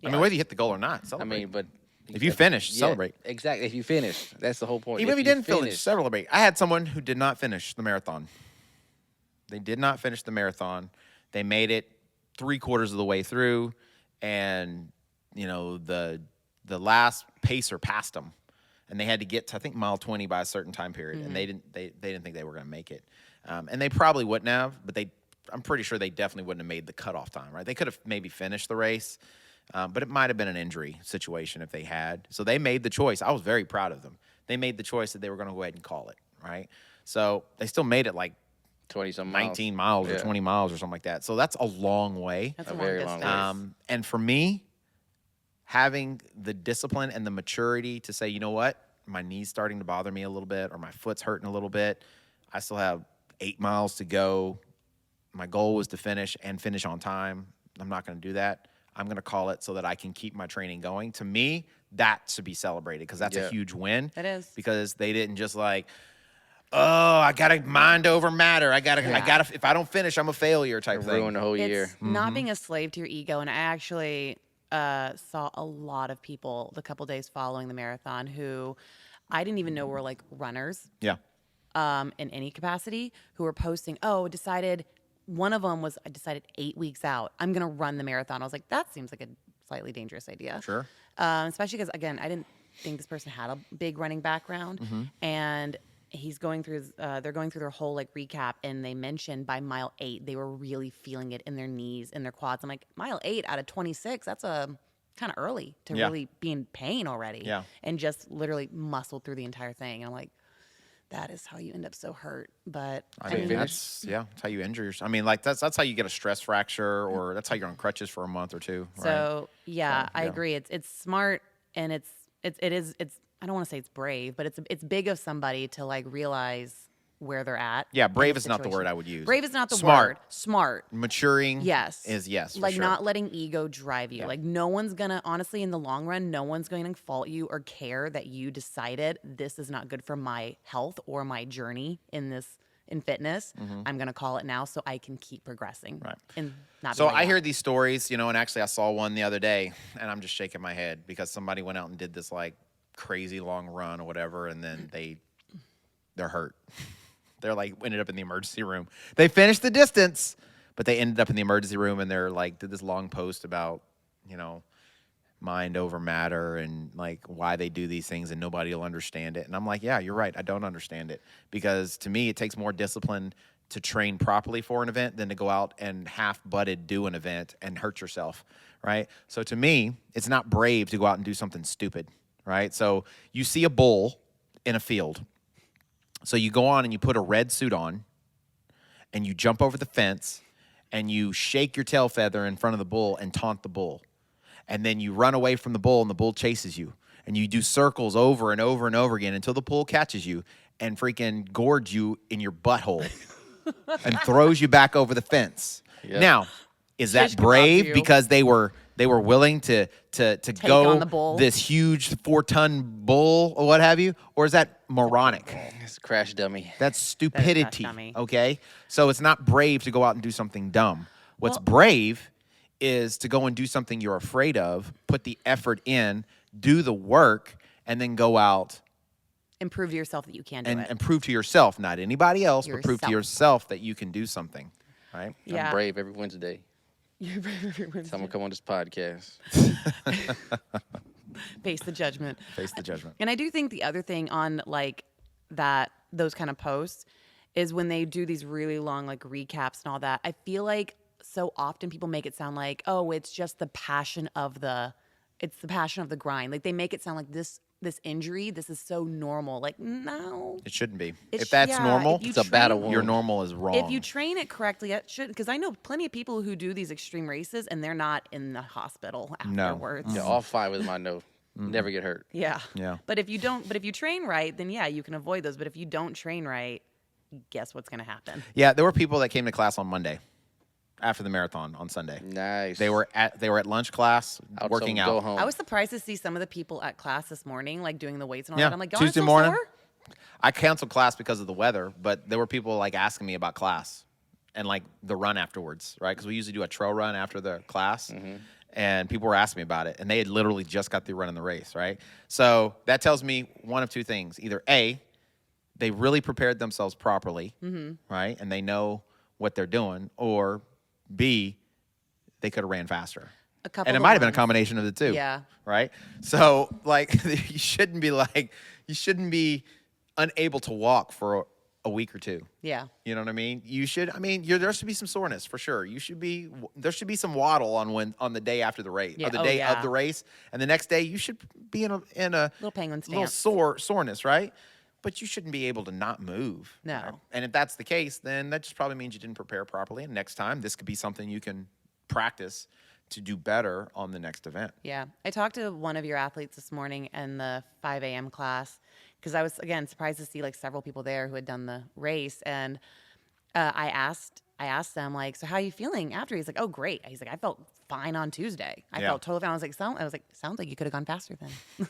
I mean, whether you hit the goal or not, celebrate. I mean, but if you finish, celebrate. Exactly. If you finish, that's the whole point. Even if you didn't finish, celebrate. I had someone who did not finish the marathon. They did not finish the marathon. They made it 3/4 of the way through, and the last pacer passed them, and they had to get to, I think, mile 20 by a certain time period, and they didn't think they were going to make it, and they probably wouldn't have, but I'm pretty sure they definitely wouldn't have made the cutoff time, right? They could have maybe finished the race, But it might have been an injury situation if they had. So they made the choice. I was very proud of them. They made the choice that they were going to go ahead and call it, right? So they still made it like 20-some 19 miles or 20 miles or something like that. So that's a long way. That's a very long long distance. And for me, having the discipline and the maturity to say, you know what, my knee's starting to bother me a little bit or my foot's hurting a little bit. I still have 8 miles to go. My goal was to finish on time. I'm not going to do that. I'm going to call it so that I can keep my training going. To me, that should be celebrated because that's a huge win. It is. Because they didn't just like, oh, I got to mind over matter. I got to, if I don't finish, I'm a failure type thing. Ruin the whole It's year. not being a slave to your ego. And I actually saw a lot of people the couple days following the marathon who I didn't even know were like runners. Yeah. In any capacity, who were posting, one of them was, I decided 8 weeks out, I'm going to run the marathon. I was like, that seems like a slightly dangerous idea. Sure. Especially because, again, I didn't think this person had a big running background. And he's going through they're going through their whole like recap, and they mentioned by mile 8 they were really feeling it in their knees and their quads. I'm like, mile 8 out of 26, that's a kind of early to really be in pain already. Yeah. And just literally muscled through the entire thing. And I'm like, that is how you end up so hurt. But I mean, that's how you injure yourself. I mean, like that's how you get a stress fracture, or that's how you're on crutches for a month or two. Right? So I agree. It's smart, and it is I don't want to say it's brave, but it's big of somebody to like realize where they're at. Yeah, brave is not the word I would use. Brave is not the Smart. word. Smart. Maturing. Yes. Is yes. Like for sure. not letting ego drive you. Like no one's gonna, honestly, in the long run, no one's going to fault you or care that you decided this is not good for my health or my journey in fitness. I'm gonna call it now so I can keep progressing. Right. And not. So be like I that. hear these stories, and actually I saw one the other day, and I'm just shaking my head because somebody went out and did this like crazy long run or whatever, and then they're hurt. They're like ended up in the emergency room. They finished the distance, but they ended up in the emergency room, and they're like did this long post about, mind over matter and like why they do these things and nobody will understand it. And I'm like, yeah, you're right. I don't understand it because to me, it takes more discipline to train properly for an event than to go out and half-butted do an event and hurt yourself, right? So to me, it's not brave to go out and do something stupid, right? So you see a bull in a field. So you go on and you put a red suit on and you jump over the fence and you shake your tail feather in front of the bull and taunt the bull. And then you run away from the bull and the bull chases you. And you do circles over and over and over again until the bull catches you and freaking gorge you in your butthole and throws you back over the fence. Yep. Now, is that brave because they were willing to go on the bull. This huge 4-ton bull or what have you? Or is that moronic? It's a crash dummy. That's stupidity. That is crash dummy. Okay? So it's not brave to go out and do something dumb. What's brave is to go and do something you're afraid of, put the effort in, do the work, and then go out and prove to yourself that you can do it. And prove to yourself, not anybody else, but prove to Yourself. yourself that you can do something, right? Yeah. I'm brave every Wednesday. You're brave every Wednesday. Someone come on this podcast. Face the judgment. Face the judgment. And I do think the other thing on like those kind of posts is when they do these really long like recaps and all that. I feel like so often people make it sound like, oh, it's just the passion of the grind. Like they make it sound like this injury, this is so normal. Like, no. It shouldn't be. If that's normal, it's a battle wound. Your normal is wrong. If you train it correctly, it should. Because I know plenty of people who do these extreme races and they're not in the hospital afterwards. Yeah, all 5 with my no. Never get hurt. Yeah. Yeah. But if you train right, then yeah, you can avoid those. But if you don't train right, guess what's going to happen? Yeah, there were people that came to class on Monday after the marathon on Sunday. Nice. They were at lunch class working out. Go home. I was surprised to see some of the people at class this morning, like doing the weights and all Yeah, that. I'm like, Tuesday so morning. sore? I canceled class because of the weather, but there were people like asking me about class and like the run afterwards, right? Because we usually do a trail run after the class. And people were asking me about it, and they had literally just got through running the race, right? So that tells me one of two things. Either A, they really prepared themselves properly, right? And they know what they're doing, or B, they could have ran faster. And it might have been a combination of the two. Yeah. Right? So, like, you shouldn't be unable to walk for a week or two. Yeah. You know what I mean? You should. I mean, there should be some soreness for sure. There should be some waddle on the day after the race, Yeah. or the Oh, day yeah. of the race, and the next day you should be in a Little penguin little stance. soreness, right? But you shouldn't be able to not move. No. Right? And if that's the case, then that just probably means you didn't prepare properly. And next time, this could be something you can practice to do better on the next event. Yeah. I talked to one of your athletes this morning in the 5 a.m. class because I was, again, surprised to see like several people there who had done the race. And I asked them, like, so how are you feeling after? He's like, oh, great. He's like, I felt fine on Tuesday. I felt totally fine. I was like, sounds like you could have gone faster then.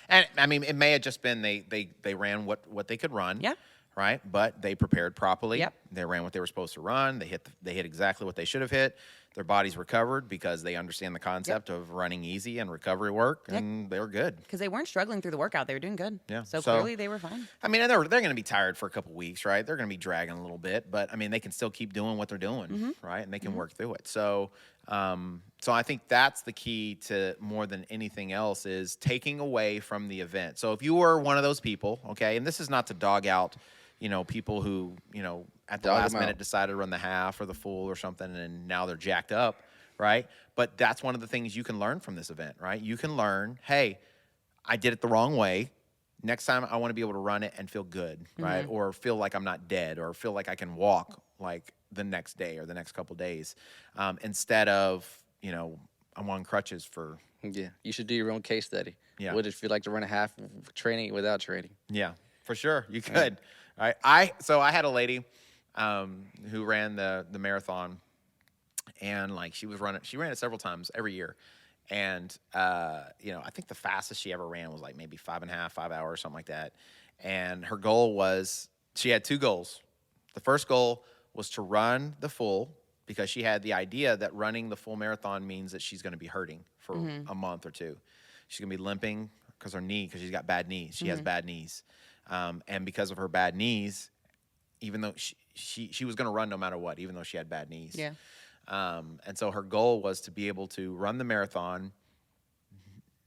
And I mean, it may have just been they ran what they could run. Yeah. Right. But they prepared properly. Yep. They ran what they were supposed to run. They hit exactly what they should have hit. Their bodies recovered because they understand the concept of running easy and recovery work, and they were good. Because they weren't struggling through the workout. They were doing good. Yeah. So clearly they were fine. I mean, and they're going to be tired for a couple weeks, right? They're going to be dragging a little bit, but I mean, they can still keep doing what they're doing, right? And they can work through it. So, so I think that's the key to more than anything else is taking away from the event. So if you were one of those people, okay, and this is not to dog out, people who, at the last minute decided to run the half or the full or something, and now they're jacked up, right? But that's one of the things you can learn from this event, right? You can learn, hey, I did it the wrong way. Next time I want to be able to run it and feel good, right? Or feel like I'm not dead, or feel like I can walk like the next day or the next couple days, instead of, I'm on crutches for. Yeah, you should do your own case study. Yeah. What does it feel like to run a half training without training? Yeah, for sure. You could. Right. So I had a lady who ran the marathon, and like she ran it several times every year. And, I think the fastest she ever ran was like maybe 5 hours, something like that. And her goal was, she had two goals. The first goal was to run the full, because she had the idea that running the full marathon means that she's going to be hurting for a month or two. She's going to be limping because she's got bad knees. She has bad knees. And because of her bad knees, even though she was going to run no matter what, even though she had bad knees. Yeah. And so her goal was to be able to run the marathon,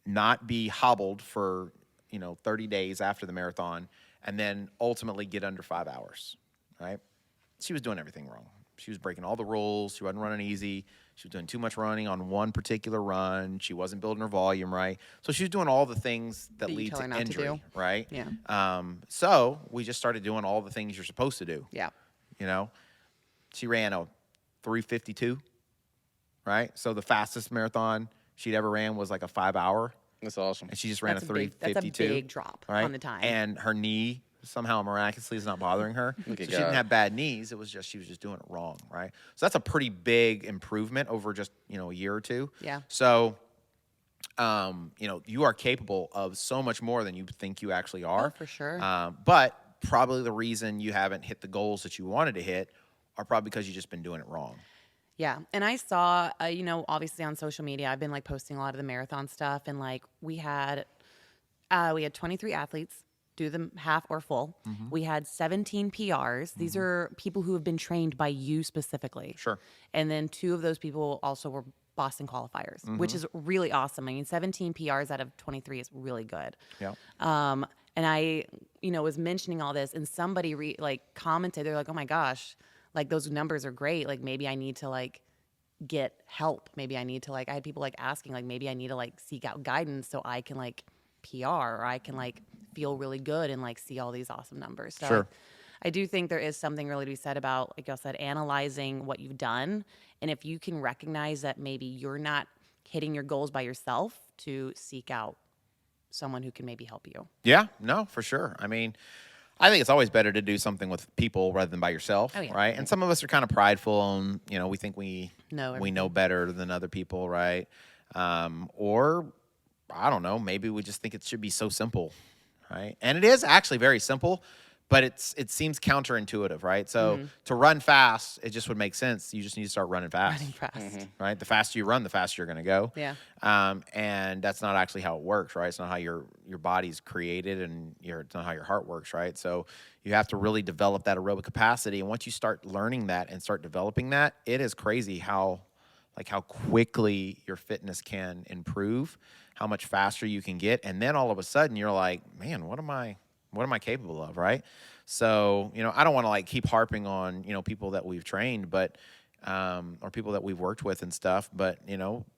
not be hobbled for, 30 days after the marathon, and then ultimately get under 5 hours, right? She was doing everything wrong. She was breaking all the rules. She wasn't running easy. She was doing too much running on one particular run. She wasn't building her volume right. So she was doing all the things that lead to injury, right? Yeah. So we just started doing all the things you're supposed to do. Yeah. She ran a 3:52, right? So the fastest marathon she'd ever ran was like a 5 hour. That's awesome. And she just ran a 3:52. That's a big drop on the time. And her knee somehow miraculously is not bothering her. So she didn't have bad knees. It was just she was just doing it wrong, right? So that's a pretty big improvement over just, a year or two. Yeah. So you are capable of so much more than you think you actually are. Oh, for sure. But probably the reason you haven't hit the goals that you wanted to hit are probably because you've just been doing it wrong. Yeah. And I saw, obviously on social media, I've been like posting a lot of the marathon stuff, and like we had 23 athletes do the half or full. We had 17 PRs. These are people who have been trained by you specifically. Sure. And then 2 of those people also were Boston qualifiers, which is really awesome. I mean, 17 PRs out of 23 is really good. Yeah. And I, was mentioning all this, and somebody commented, they're like, oh my gosh, like those numbers are great. Like maybe I need to like get help. Maybe I need to I had people like asking, like maybe I need to like seek out guidance so I can like PR, or I can like feel really good and like see all these awesome numbers. So Sure. I do think there is something really to be said about, like I said, analyzing what you've done. And if you can recognize that maybe you're not hitting your goals by yourself, to seek out someone who can maybe help you. Yeah, no, for sure. I mean, I think it's always better to do something with people rather than by yourself, right? And some of us are kind of prideful, and we think we know better than other people, right? Or I don't know, maybe we just think it should be so simple, right? And it is actually very simple, but it seems counterintuitive, right? So to run fast, it just would make sense. You just need to start running fast. Right? The faster you run, the faster you're going to go. Yeah. And that's not actually how it works, right? It's not how your body's created, and it's not how your heart works, right? So you have to really develop that aerobic capacity. And once you start learning that and start developing that, it is crazy how quickly your fitness can improve, how much faster you can get. And then all of a sudden you're like, man, what am I capable of, right? So, I don't want to like keep harping on, people that we've trained, but, or people that we've worked with and stuff, but,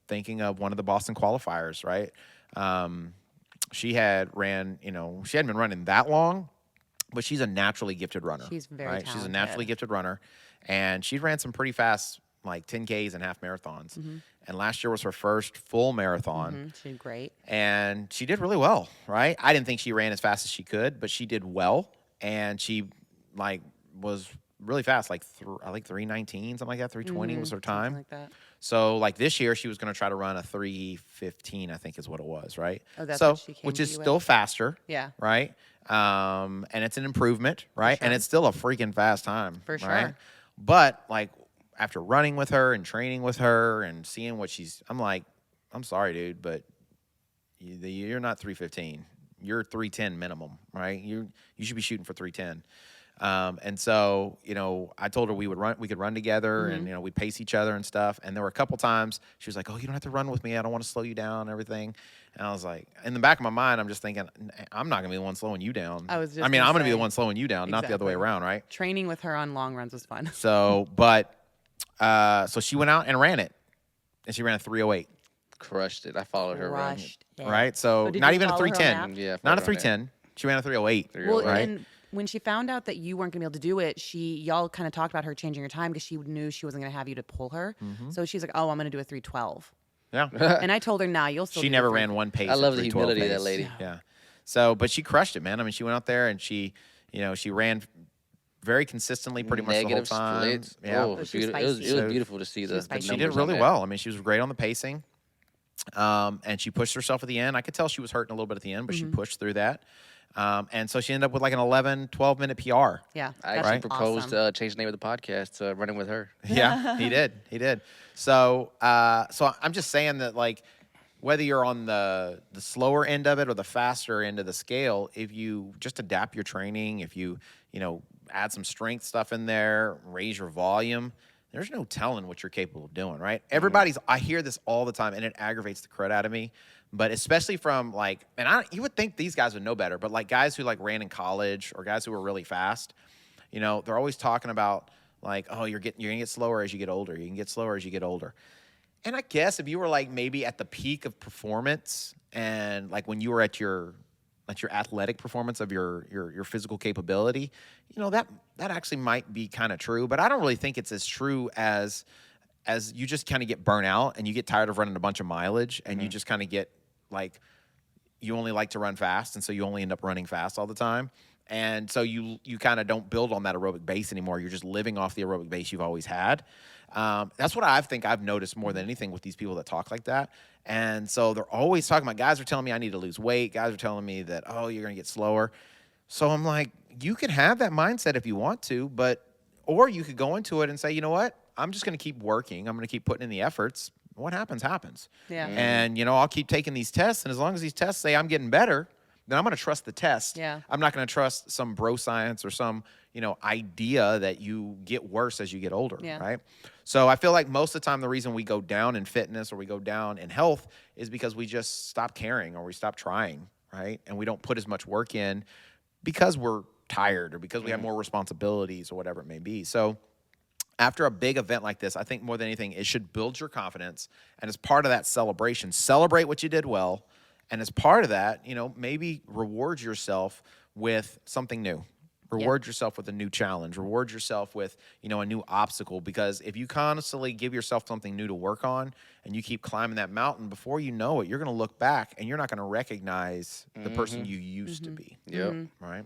thinking of one of the Boston qualifiers, right? She had ran, she hadn't been running that long, but she's a naturally gifted runner. She's very right? She's a talented. naturally gifted runner, and she ran some pretty fast, like 10Ks and half marathons. And last year was her first full marathon. She did great. And she did really well, right? I didn't think she ran as fast as she could, but she did well, and she like was really fast, like I think 3:19, something like that. 3:20 was her time. Something like that. So like this year, she was going to try to run a 3:15, I think is what it was, right? Oh, that's so what she came which to is you still with? faster, Yeah. right? And it's an improvement, right? sure. And it's still a freaking fast time, For right? sure. But like after running with her and training with her and seeing what I'm like, I'm sorry, dude, but you're not 3:15. You're 3:10 minimum, right? You should be shooting for 3:10. And so, I told her we could run together and, we'd pace each other and stuff. And there were a couple times she was like, oh, you don't have to run with me. I don't want to slow you down and everything. And I was like, in the back of my mind, I'm just thinking, I'm not going to be the one slowing you down. I was just I'm gonna going to be the say, one slowing you down, not the other way exactly. around, right? Training with her on long runs was fun. So, so she went out and ran it. And she ran a 3:08. Crushed it. I followed her run. Crushed it. Right? So Oh, did not you even a follow her on 3:10. that? Yeah, Not a followed her on 3:10. She ran a 3:08. Well, right? and when she found out that you weren't going to be able to do it, y'all kind of talked about her changing her time because she knew she wasn't going to have you to pull her. So she's like, "Oh, I'm going to do a 3:12." Yeah. And I told her, "Nah, you'll still." She do never the ran one pace. I at love the 3:12 humility of that pace. lady. Yeah. So, but she crushed it, man. I mean, she went out there and she ran very consistently, pretty much Negative the whole time. splits. Yeah. Oh, But she was it was feisty. beautiful to see the was feisty. numbers She did on really that. well. I mean, she was great on the pacing. And she pushed herself at the end. I could tell she was hurting a little bit at the end, but she pushed through that. And so she ended up with like an 11, 12-minute PR. Yeah, I that's actually proposed awesome. change the name of the podcast to Running With Her. Yeah, he did. He did. So, so I'm just saying that, like, whether you're on the slower end of it or the faster end of the scale, if you just adapt your training, if you add some strength stuff in there, raise your volume, there's no telling what you're capable of doing, right? I hear this all the time, and it aggravates the crud out of me. But especially from like, you would think these guys would know better, but like guys who like ran in college or guys who were really fast, they're always talking about like, oh, you're gonna get slower as you get older. You can get slower as you get older. And I guess if you were like maybe at the peak of performance and like when you were at your athletic performance of your physical capability, that actually might be kind of true. But I don't really think it's as true as you just kind of get burnt out and you get tired of running a bunch of mileage and you just kind of get like, you only like to run fast, and so you only end up running fast all the time. And so you kind of don't build on that aerobic base anymore. You're just living off the aerobic base you've always had. That's what I've noticed more than anything with these people that talk like that. And so they're always talking about, guys are telling me I need to lose weight. Guys are telling me that, oh, you're going to get slower. So I'm like, you can have that mindset if you want to, or you could go into it and say, you know what? I'm just going to keep working. I'm going to keep putting in the efforts. What happens, happens. Yeah. And, I'll keep taking these tests. And as long as these tests say I'm getting better, then I'm going to trust the test. Yeah. I'm not going to trust some bro science or some, idea that you get worse as you get older, Yeah. right? So I feel like most of the time the reason we go down in fitness or we go down in health is because we just stop caring or we stop trying, right? And we don't put as much work in because we're tired or because we have more responsibilities or whatever it may be. So after a big event like this, I think more than anything, it should build your confidence. And as part of that celebration, celebrate what you did well. And as part of that, maybe reward yourself with something new. Reward yourself with a new challenge. Reward yourself with, a new obstacle. Because if you constantly give yourself something new to work on and you keep climbing that mountain, before you know it, you're going to look back and you're not going to recognize the person you used to be. Yep. Right?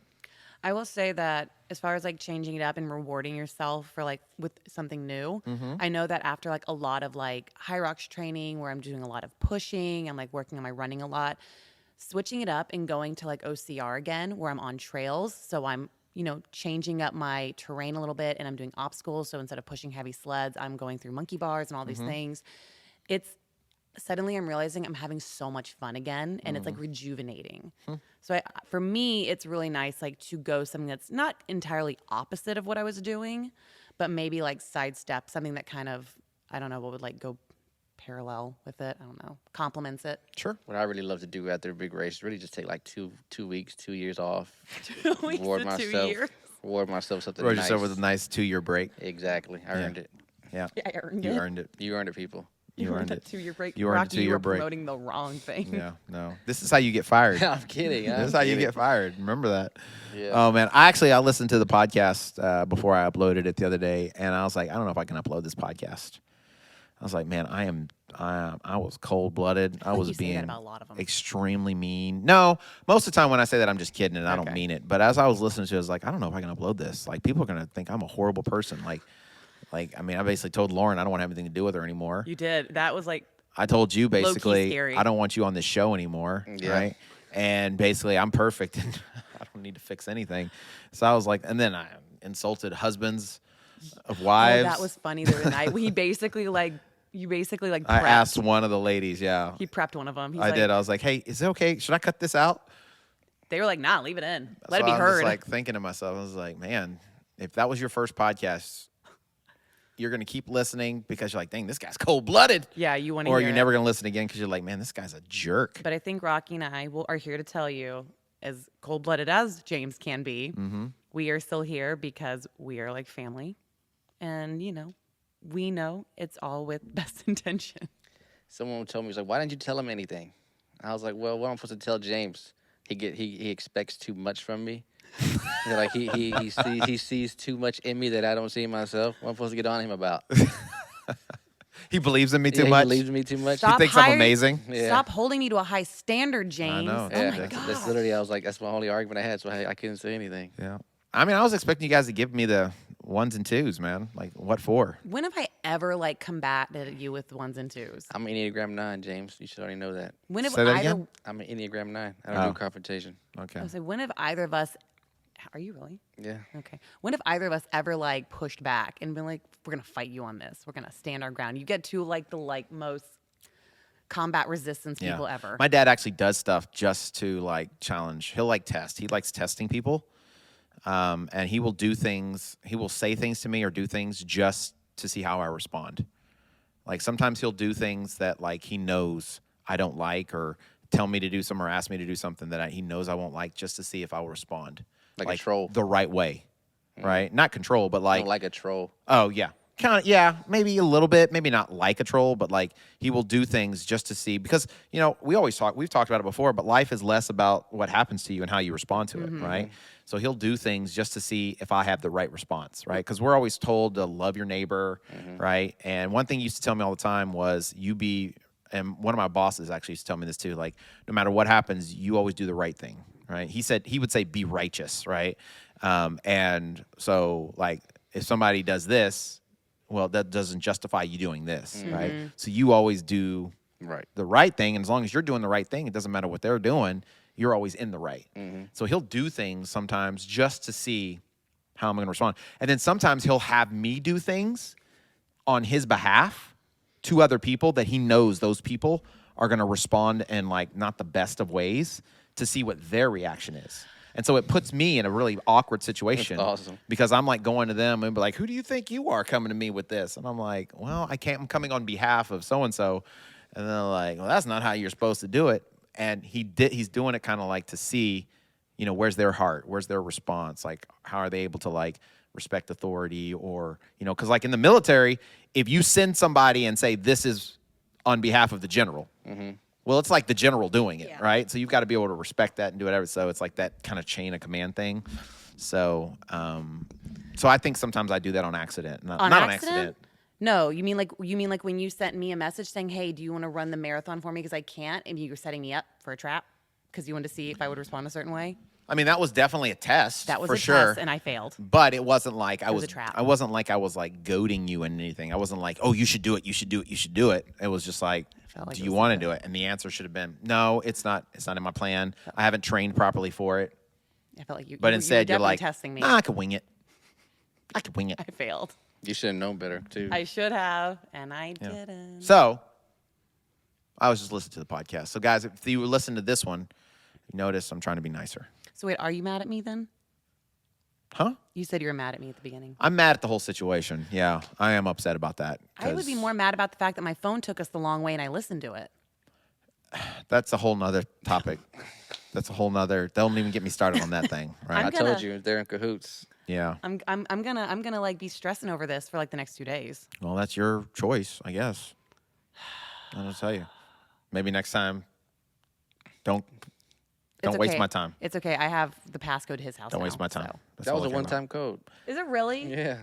I will say that as far as like changing it up and rewarding yourself for like with something new, I know that after like a lot of like high rocks training where I'm doing a lot of pushing, I'm like working on my running a lot, switching it up and going to like OCR again where I'm on trails. So I'm, changing up my terrain a little bit and I'm doing obstacles. So instead of pushing heavy sleds, I'm going through monkey bars and all these things. Suddenly I'm realizing I'm having so much fun again and it's like rejuvenating. So for me, it's really nice like to go something that's not entirely opposite of what I was doing, but maybe like sidestep something that kind of, I don't know, what would like go parallel with it. I don't know, complements it. Sure. What I really love to do after a big race is really just take like 2 weeks, 2 years off. 2 weeks reward to 2 myself. years. reward myself something Reward nice. yourself with a nice 2-year break. Exactly. I earned it. Yeah. I earned You it. earned it. You earned it, people. You earned that it. 2-year break. You earned a Rocky, you 2-year were break. promoting the wrong thing. Yeah, no. This is how you get fired. I'm kidding. This is how you get fired. Remember that. Yeah. Oh, man. I listened to the podcast before I uploaded it the other day, and I was like, I don't know if I can upload this podcast. I was like, man, I was cold-blooded. I was you say that being about a lot of 'em. extremely mean. No, most of the time when I say that, I'm just kidding, and I don't Okay. mean it. But as I was listening to it, I was like, I don't know if I can upload this. Like, people are going to think I'm a horrible person. I basically told Lauren I don't want to have anything to do with her anymore. You did. That was like, I told you basically scary. I don't want you on this show anymore, Yeah. right? And basically I'm perfect and I don't need to fix anything. So I was like, and then I insulted husbands of wives. oh, that was funny the other night. You basically prepped. I asked one of the ladies, yeah. He prepped one of them. He's I like, did. I was like, hey, is it okay? Should I cut this out? They were like, nah, leave it in. Let So it be I was heard. just like thinking to myself, I was like, man, if that was your first podcast, you're going to keep listening because you're like, dang, this guy's cold-blooded. yeah, you want to Or hear you're it. never going to listen again because you're like, man, this guy's a jerk. But I think Rocky and I are here to tell you, as cold-blooded as James can be, we are still here because we are like family. And, we know it's all with best intention. Someone told me, he's like, why didn't you tell him anything? I was like, well, what am I supposed to tell James? He expects too much from me. They're like he sees too much in me that I don't see in myself. What am I supposed to get on him about? He believes in me too Yeah, much. He believes in me too much. Stop thinks I'm hiring- amazing. Yeah. Stop holding me to a high standard, James. know. Oh Yeah, my that's God. literally, I was like, that's my only argument I had, so I couldn't say anything. Yeah. I mean, I was expecting you guys to give me the 1s and 2s, man. Like, what for? When have I ever combated you with 1s and 2s? I'm an Enneagram 9, James. You should already know that. When have Say that either again? I'm an Enneagram 9. I don't Oh. do confrontation. Okay. I was like, when have either of us? Are you really? Yeah. Okay. When have either of us ever pushed back and been like, we're gonna fight you on this. We're gonna stand our ground. You get to the most combat resistance people ever. My dad actually does stuff just to challenge. He'll test. He likes testing people. And he will do things. He will say things to me or do things just to see how I respond. Like sometimes he'll do things that he knows I don't like, or tell me to do something or ask me to do something that he knows I won't like, just to see if I will respond. Like a troll. The right way, right? Not control, but I don't like a troll. oh yeah, kind of, yeah, maybe a little bit, maybe not like a troll, but he will do things just to see, because we've talked about it before, but life is less about what happens to you and how you respond to it, right? So he'll do things just to see if I have the right response, right? Because we're always told to love your neighbor, right? And one thing he used to tell me all the time was, and one of my bosses actually used to tell me this too, no matter what happens, you always do the right thing, right? He would say, be righteous, right? And so if somebody does this, well, that doesn't justify you doing this, right? So you always do the right thing, and as long as you're doing the right thing, it doesn't matter what they're doing, you're always in the right. So he'll do things sometimes just to see how I'm going to respond. And then sometimes he'll have me do things on his behalf to other people that he knows those people are going to respond in not the best of ways, to see what their reaction is. And so it puts me in a really awkward situation. That's awesome. Because I'm going to them and be like, who do you think you are coming to me with this? And I'm like, well, I'm coming on behalf of so-and-so. And they're like, well, that's not how you're supposed to do it. And he's doing it kind of to see, where's their heart? Where's their response? How are they able to respect authority? Or, because in the military, if you send somebody and say, this is on behalf of the general, well, it's the general doing it, right? So you've got to be able to respect that and do whatever. So it's that kind of chain of command thing. So, so I think sometimes I do that on accident. Not on accident. No, you mean when you sent me a message saying, "Hey, do you want to run the marathon for me because I can't?" and you were setting me up for a trap because you wanted to see if I would respond a certain way? I mean, that was definitely a test. That was for a sure. test, and I failed. But it wasn't I was a trap. I wasn't I was goading you in anything. I wasn't oh, you should do it. You should do it. You should do it. It was just felt do it you was want to do it? And the answer should have been, no, it's not. It's not in my plan. I haven't trained properly for it. I felt like you. But you instead, were you're definitely testing me. Nah, I could wing it. I could wing it. I failed. You should have known better, too. I should have, and I didn't. So, I was just listening to the podcast. So, guys, if you listen to this one, you notice I'm trying to be nicer. So wait, are you mad at me then? Huh? You said you were mad at me at the beginning. I'm mad at the whole situation. Yeah, I am upset about that. I would be more mad about the fact that my phone took us the long way and I listened to it. That's a whole nother topic. That's a whole nother. Don't even get me started on that thing, right? I I'm gonna- told you, they're in cahoots. Yeah. I'm gonna like be stressing over this for like the next 2 days. Well, that's your choice, I guess. I'll tell you. Maybe next time, don't It's waste okay. my time. It's okay. I have the passcode to his house. Don't now, waste my time. so. That's That all was I a care about. one-time code. Is it really? Yeah.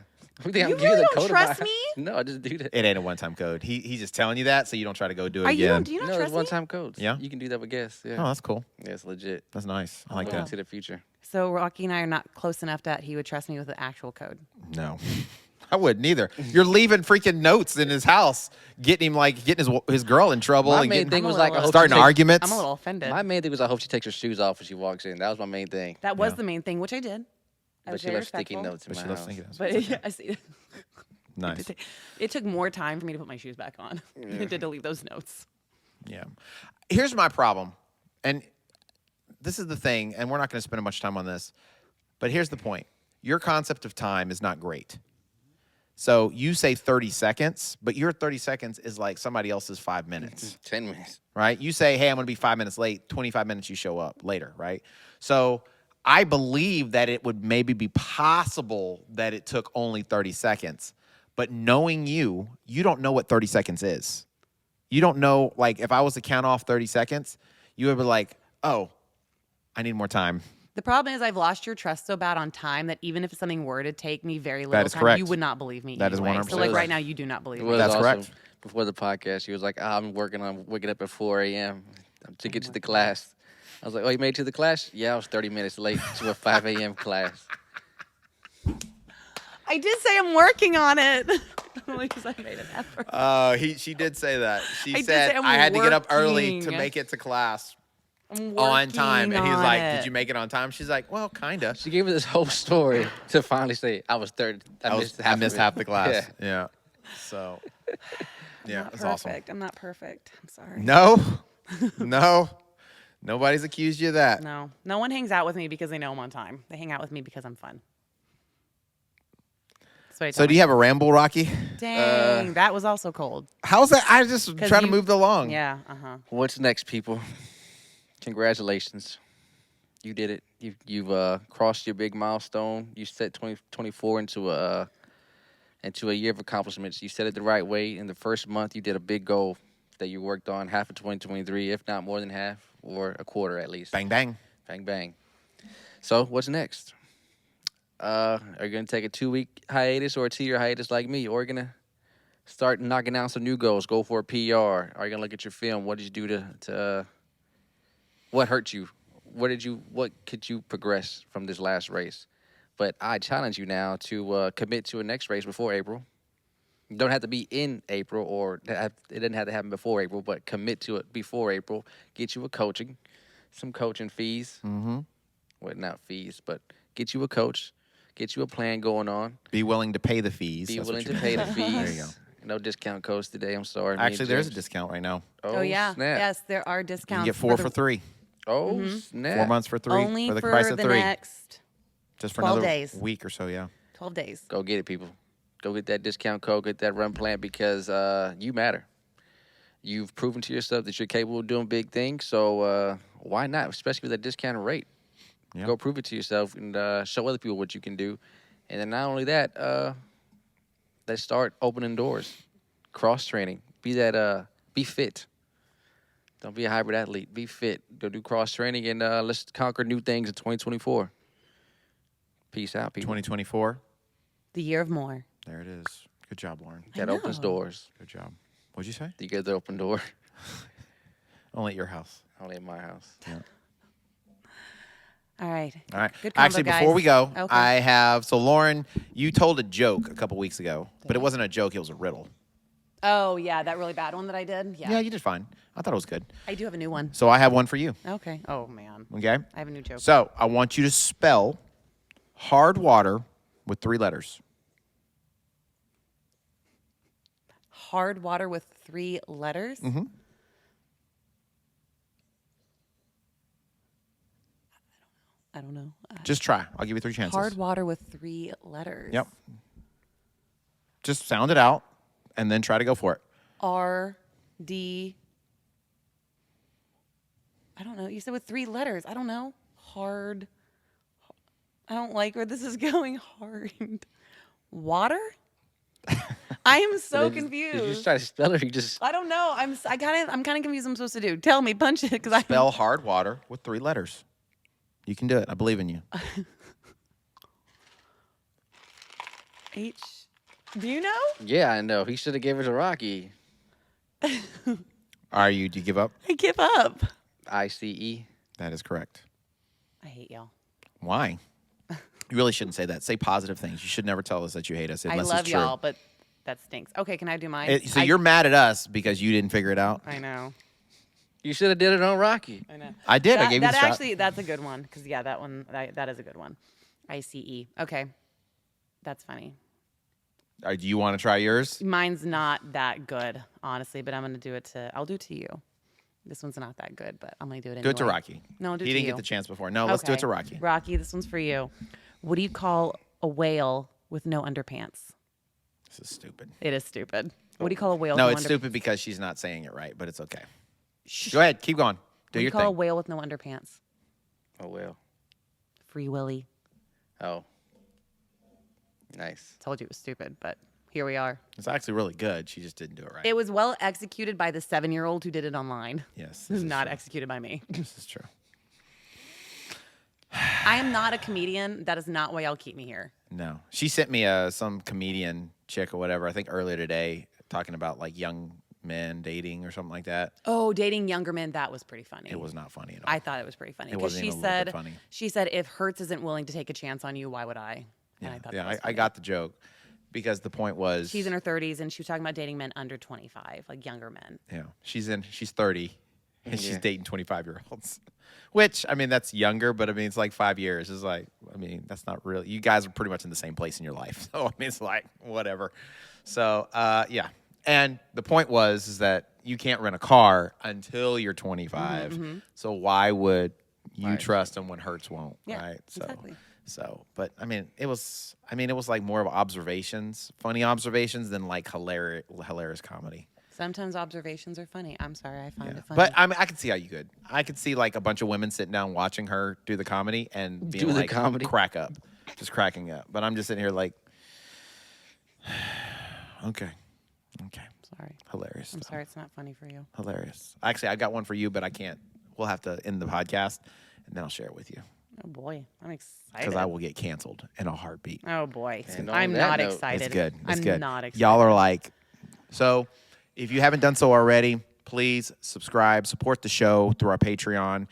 You really don't trust me? No, I just do that. It ain't a one-time code. He's just telling you that so you don't try to go do it Are you? again. Do you not No, trust it's me? one-time codes. Yeah? You can do that with guests. Yeah. Oh, that's cool. Yeah, it's legit. That's nice. I like wow. that. To the future. So Rocky and I are not close enough that he would trust me with the actual code. No. I wouldn't either. You're leaving freaking notes in his house, getting his girl in trouble My and main getting thing I'm a was like, I little- hope starting she takes- arguments. I'm a little offended. My main thing was I hope she takes her shoes off when she walks in. That was my main thing. That was Yeah. the main thing, which I did. I But was she very left sticky respectful. notes in But my she loves house. thinking that's But yeah, I see. nice. It took more time for me to put my shoes back on than it did to leave those notes. Yeah. Here's my problem. And this is the thing, and we're not going to spend much time on this, but here's the point. Your concept of time is not great. So you say 30 seconds, but your 30 seconds is like somebody else's 5 minutes, 10 minutes. right? You say, hey, I'm going to be 5 minutes late. 25 minutes you show up later, right? So I believe that it would maybe be possible that it took only 30 seconds. But knowing you don't know what 30 seconds is. You don't know, like, if I was to count off 30 seconds, you would be like, oh, I need more time. The problem is I've lost your trust so bad on time that even if something were to take me very little is time, correct. you would not believe me. That is anyway. 100% So like correct. right now, you do not believe It me. was That's awesome. correct. Before the podcast, she was like, I'm working on waking up at 4 a.m. to get to the class. I was like, oh, you made it to the class? Yeah, I was 30 minutes late to a 5 a.m. class. I did say I'm working on it. Only because I made an effort. She did say that. She I did said say I'm I had to get up early to working. make it to class I'm on time. And he's working like, on did it. you make it on time? She's like, well, kind of. She gave me this whole story to finally say, I was 30. I missed half the class. Yeah. Yeah. So, yeah, Not it's awesome. perfect. I'm not perfect. I'm sorry. No, no, nobody's accused you of that. No. No one hangs out with me because they know I'm on time. They hang out with me because I'm fun. That's what I So, tell do you have a ramble, Rocky? myself. Dang, that was also cold. How's that? I just 'Cause trying to you- move along. Yeah, uh-huh. What's next, people? Congratulations. You did it. You've crossed your big milestone. You set 2024 into a year of accomplishments. You set it the right way. In the first month, you did a big goal that you worked on half of 2023, if not more than half, or a quarter at least. Bang, bang. Bang, bang. So, what's next? Are you going to take a 2-week hiatus or a 2-year hiatus like me? Or are you going to start knocking down some new goals? Go for a PR? Are you going to look at your film? What did you do to what hurt you? What could you progress from this last race? But I challenge you now to commit to a next race before April. You don't have to be in April, or it doesn't have to happen before April, but commit to it before April. Get you some coaching fees. Mm-hmm. Well, not fees, but get you a coach, get you a plan going on. Be willing to pay the fees. Be That's willing what to pay the There fees. you go. No discount codes today. I'm sorry. Me and Actually, there's a James. discount right now. Oh, yeah. Snap. Yes, there are You discounts. can get 4 for the- 3. Oh, snap. 4 months for 3 Only for the price of the 3. next Just for 12 another days. week or so, yeah. 12 days. Go get it, people. Go get that discount code, get that run plan, because you matter. You've proven to yourself that you're capable of doing big things, so why not, especially with that discounted rate? Yeah. Go prove it to yourself and show other people what you can do. And then not only that, let's start opening doors. Cross-training. Be fit. Don't be a hybrid athlete. Be fit. Go do cross-training, and let's conquer new things in 2024. Peace out, people. 2024. The year of more. There it is. Good job, Lauren. I That opens know. doors. Good job. What'd you say? You get the open door. Only at your house. Only in my house. Yeah. All right. All right. Good combo, Actually, guys. before we go, Okay. I have. So, Lauren, you told a joke a couple weeks ago, but it wasn't a joke. It was a riddle. Oh, yeah, that really bad one that I did? Yeah, you did fine. I thought it was good. I do have a new one. So, I have one for you. Okay. Oh, man. Okay. I have a new joke. So, I want you to spell hard water with 3 letters. Hard water with 3 letters? Mm-hmm. I don't know. Just try. I'll give you 3 chances. Hard water with 3 letters. Yep. Just sound it out and then try to go for it. R-D. I don't know. You said with 3 letters. I don't know. Hard. I don't like where this is going hard. Water? I am so confused. Did you just try to spell it or you just... I don't know. I'm kind of confused what I'm supposed to do. Tell me, punch it, because I Spell hard water with 3 letters. You can do it. I believe in you. H. Do you know? Yeah, I know. He should have gave it to Rocky. Do you give up? I give up. ICE. That is correct. I hate y'all. Why? You really shouldn't say that. Say positive things. You should never tell us that you hate us I unless love it's true. y'all, but that stinks. Okay, can I do mine? So you're mad at us because you didn't figure it out? I know. You should have did it on Rocky. I know. I did. That, I gave you the that shot. actually, that's a good one. Because, yeah, that one, that is a good one. ICE. Okay. That's funny. Do you want to try yours? Mine's not that good, honestly, but I'm going to do it I'll do it to you. This one's not that good, but I'm going to do it anyway. Do it to Rocky. No, do it He to didn't you. get the chance before. No, let's do it to Rocky. Rocky, this one's for you. What do you call a whale with no underpants? This is stupid. It is stupid. What do you call a whale No, with it's no stupid because she's not saying it right, but it's okay. Go ahead. Keep going. What do you call a whale with no underpants? Oh, well. Free Willy. Oh. Nice. Told you it was stupid, but here we are. It's actually really good. She just didn't do it right. It was well executed by the 7-year-old who did it online. Yes. It was not executed by me. This is true. I am not a comedian. That is not why y'all keep me here. No. She sent me some comedian chick or whatever, I think earlier today, talking about like young men dating or something like that. Oh, dating younger men, that was pretty funny. It was not funny at all. I thought it was pretty funny. It Because wasn't she even a little bit said, funny. she said, if Hertz isn't willing to take a chance on you, why would I? And Yeah, I thought that was I funny. got the joke because the point was She's in her 30s and she was talking about dating men under 25, like younger men. yeah, she's 30 and she's Yeah. dating 25-year-olds. Which, I mean, that's younger, but I mean, it's like 5 years. It's like, I mean, that's not really, you guys are pretty much in the same place in your life. So, I mean, it's like, whatever. So, yeah. And the point was is that you can't rent a car until you're 25. Mm-hmm. So why would you Right. trust them when Hertz won't, Yeah, right? So, exactly. but I mean, it was like more of observations, funny observations than like hilarious comedy. Sometimes observations are funny. I'm sorry, I find it funny. But I mean, I could see how you could. I could see like a bunch of women sitting down watching her do the comedy and being Do the like comedy? crack up, just cracking up. But I'm just sitting here like, okay, Sorry. hilarious. I'm though. sorry it's not funny for you. Hilarious. Actually, I got one for you, but I can't. We'll have to end the podcast and then I'll share it with you Oh boy, I'm excited. because I will get canceled in a heartbeat. Oh boy, And on I'm that not note- excited. It's good. It's I'm good. not excited. Y'all are like, so if you haven't done so already, please subscribe, support the show through our Patreon.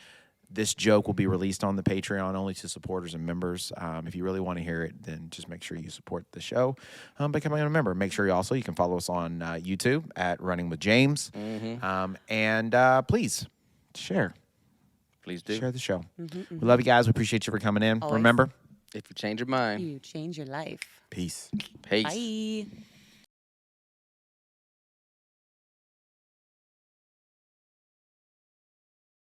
This joke will be released on the Patreon only to supporters and members. If you really want to hear it, then just make sure you support the show by becoming a member. Make sure you can follow us on YouTube at Running with James. And please share. Please do. Share the show. We love you guys. We appreciate you for coming in. Always. Remember, If you change your mind, You change your life. peace. peace. Bye.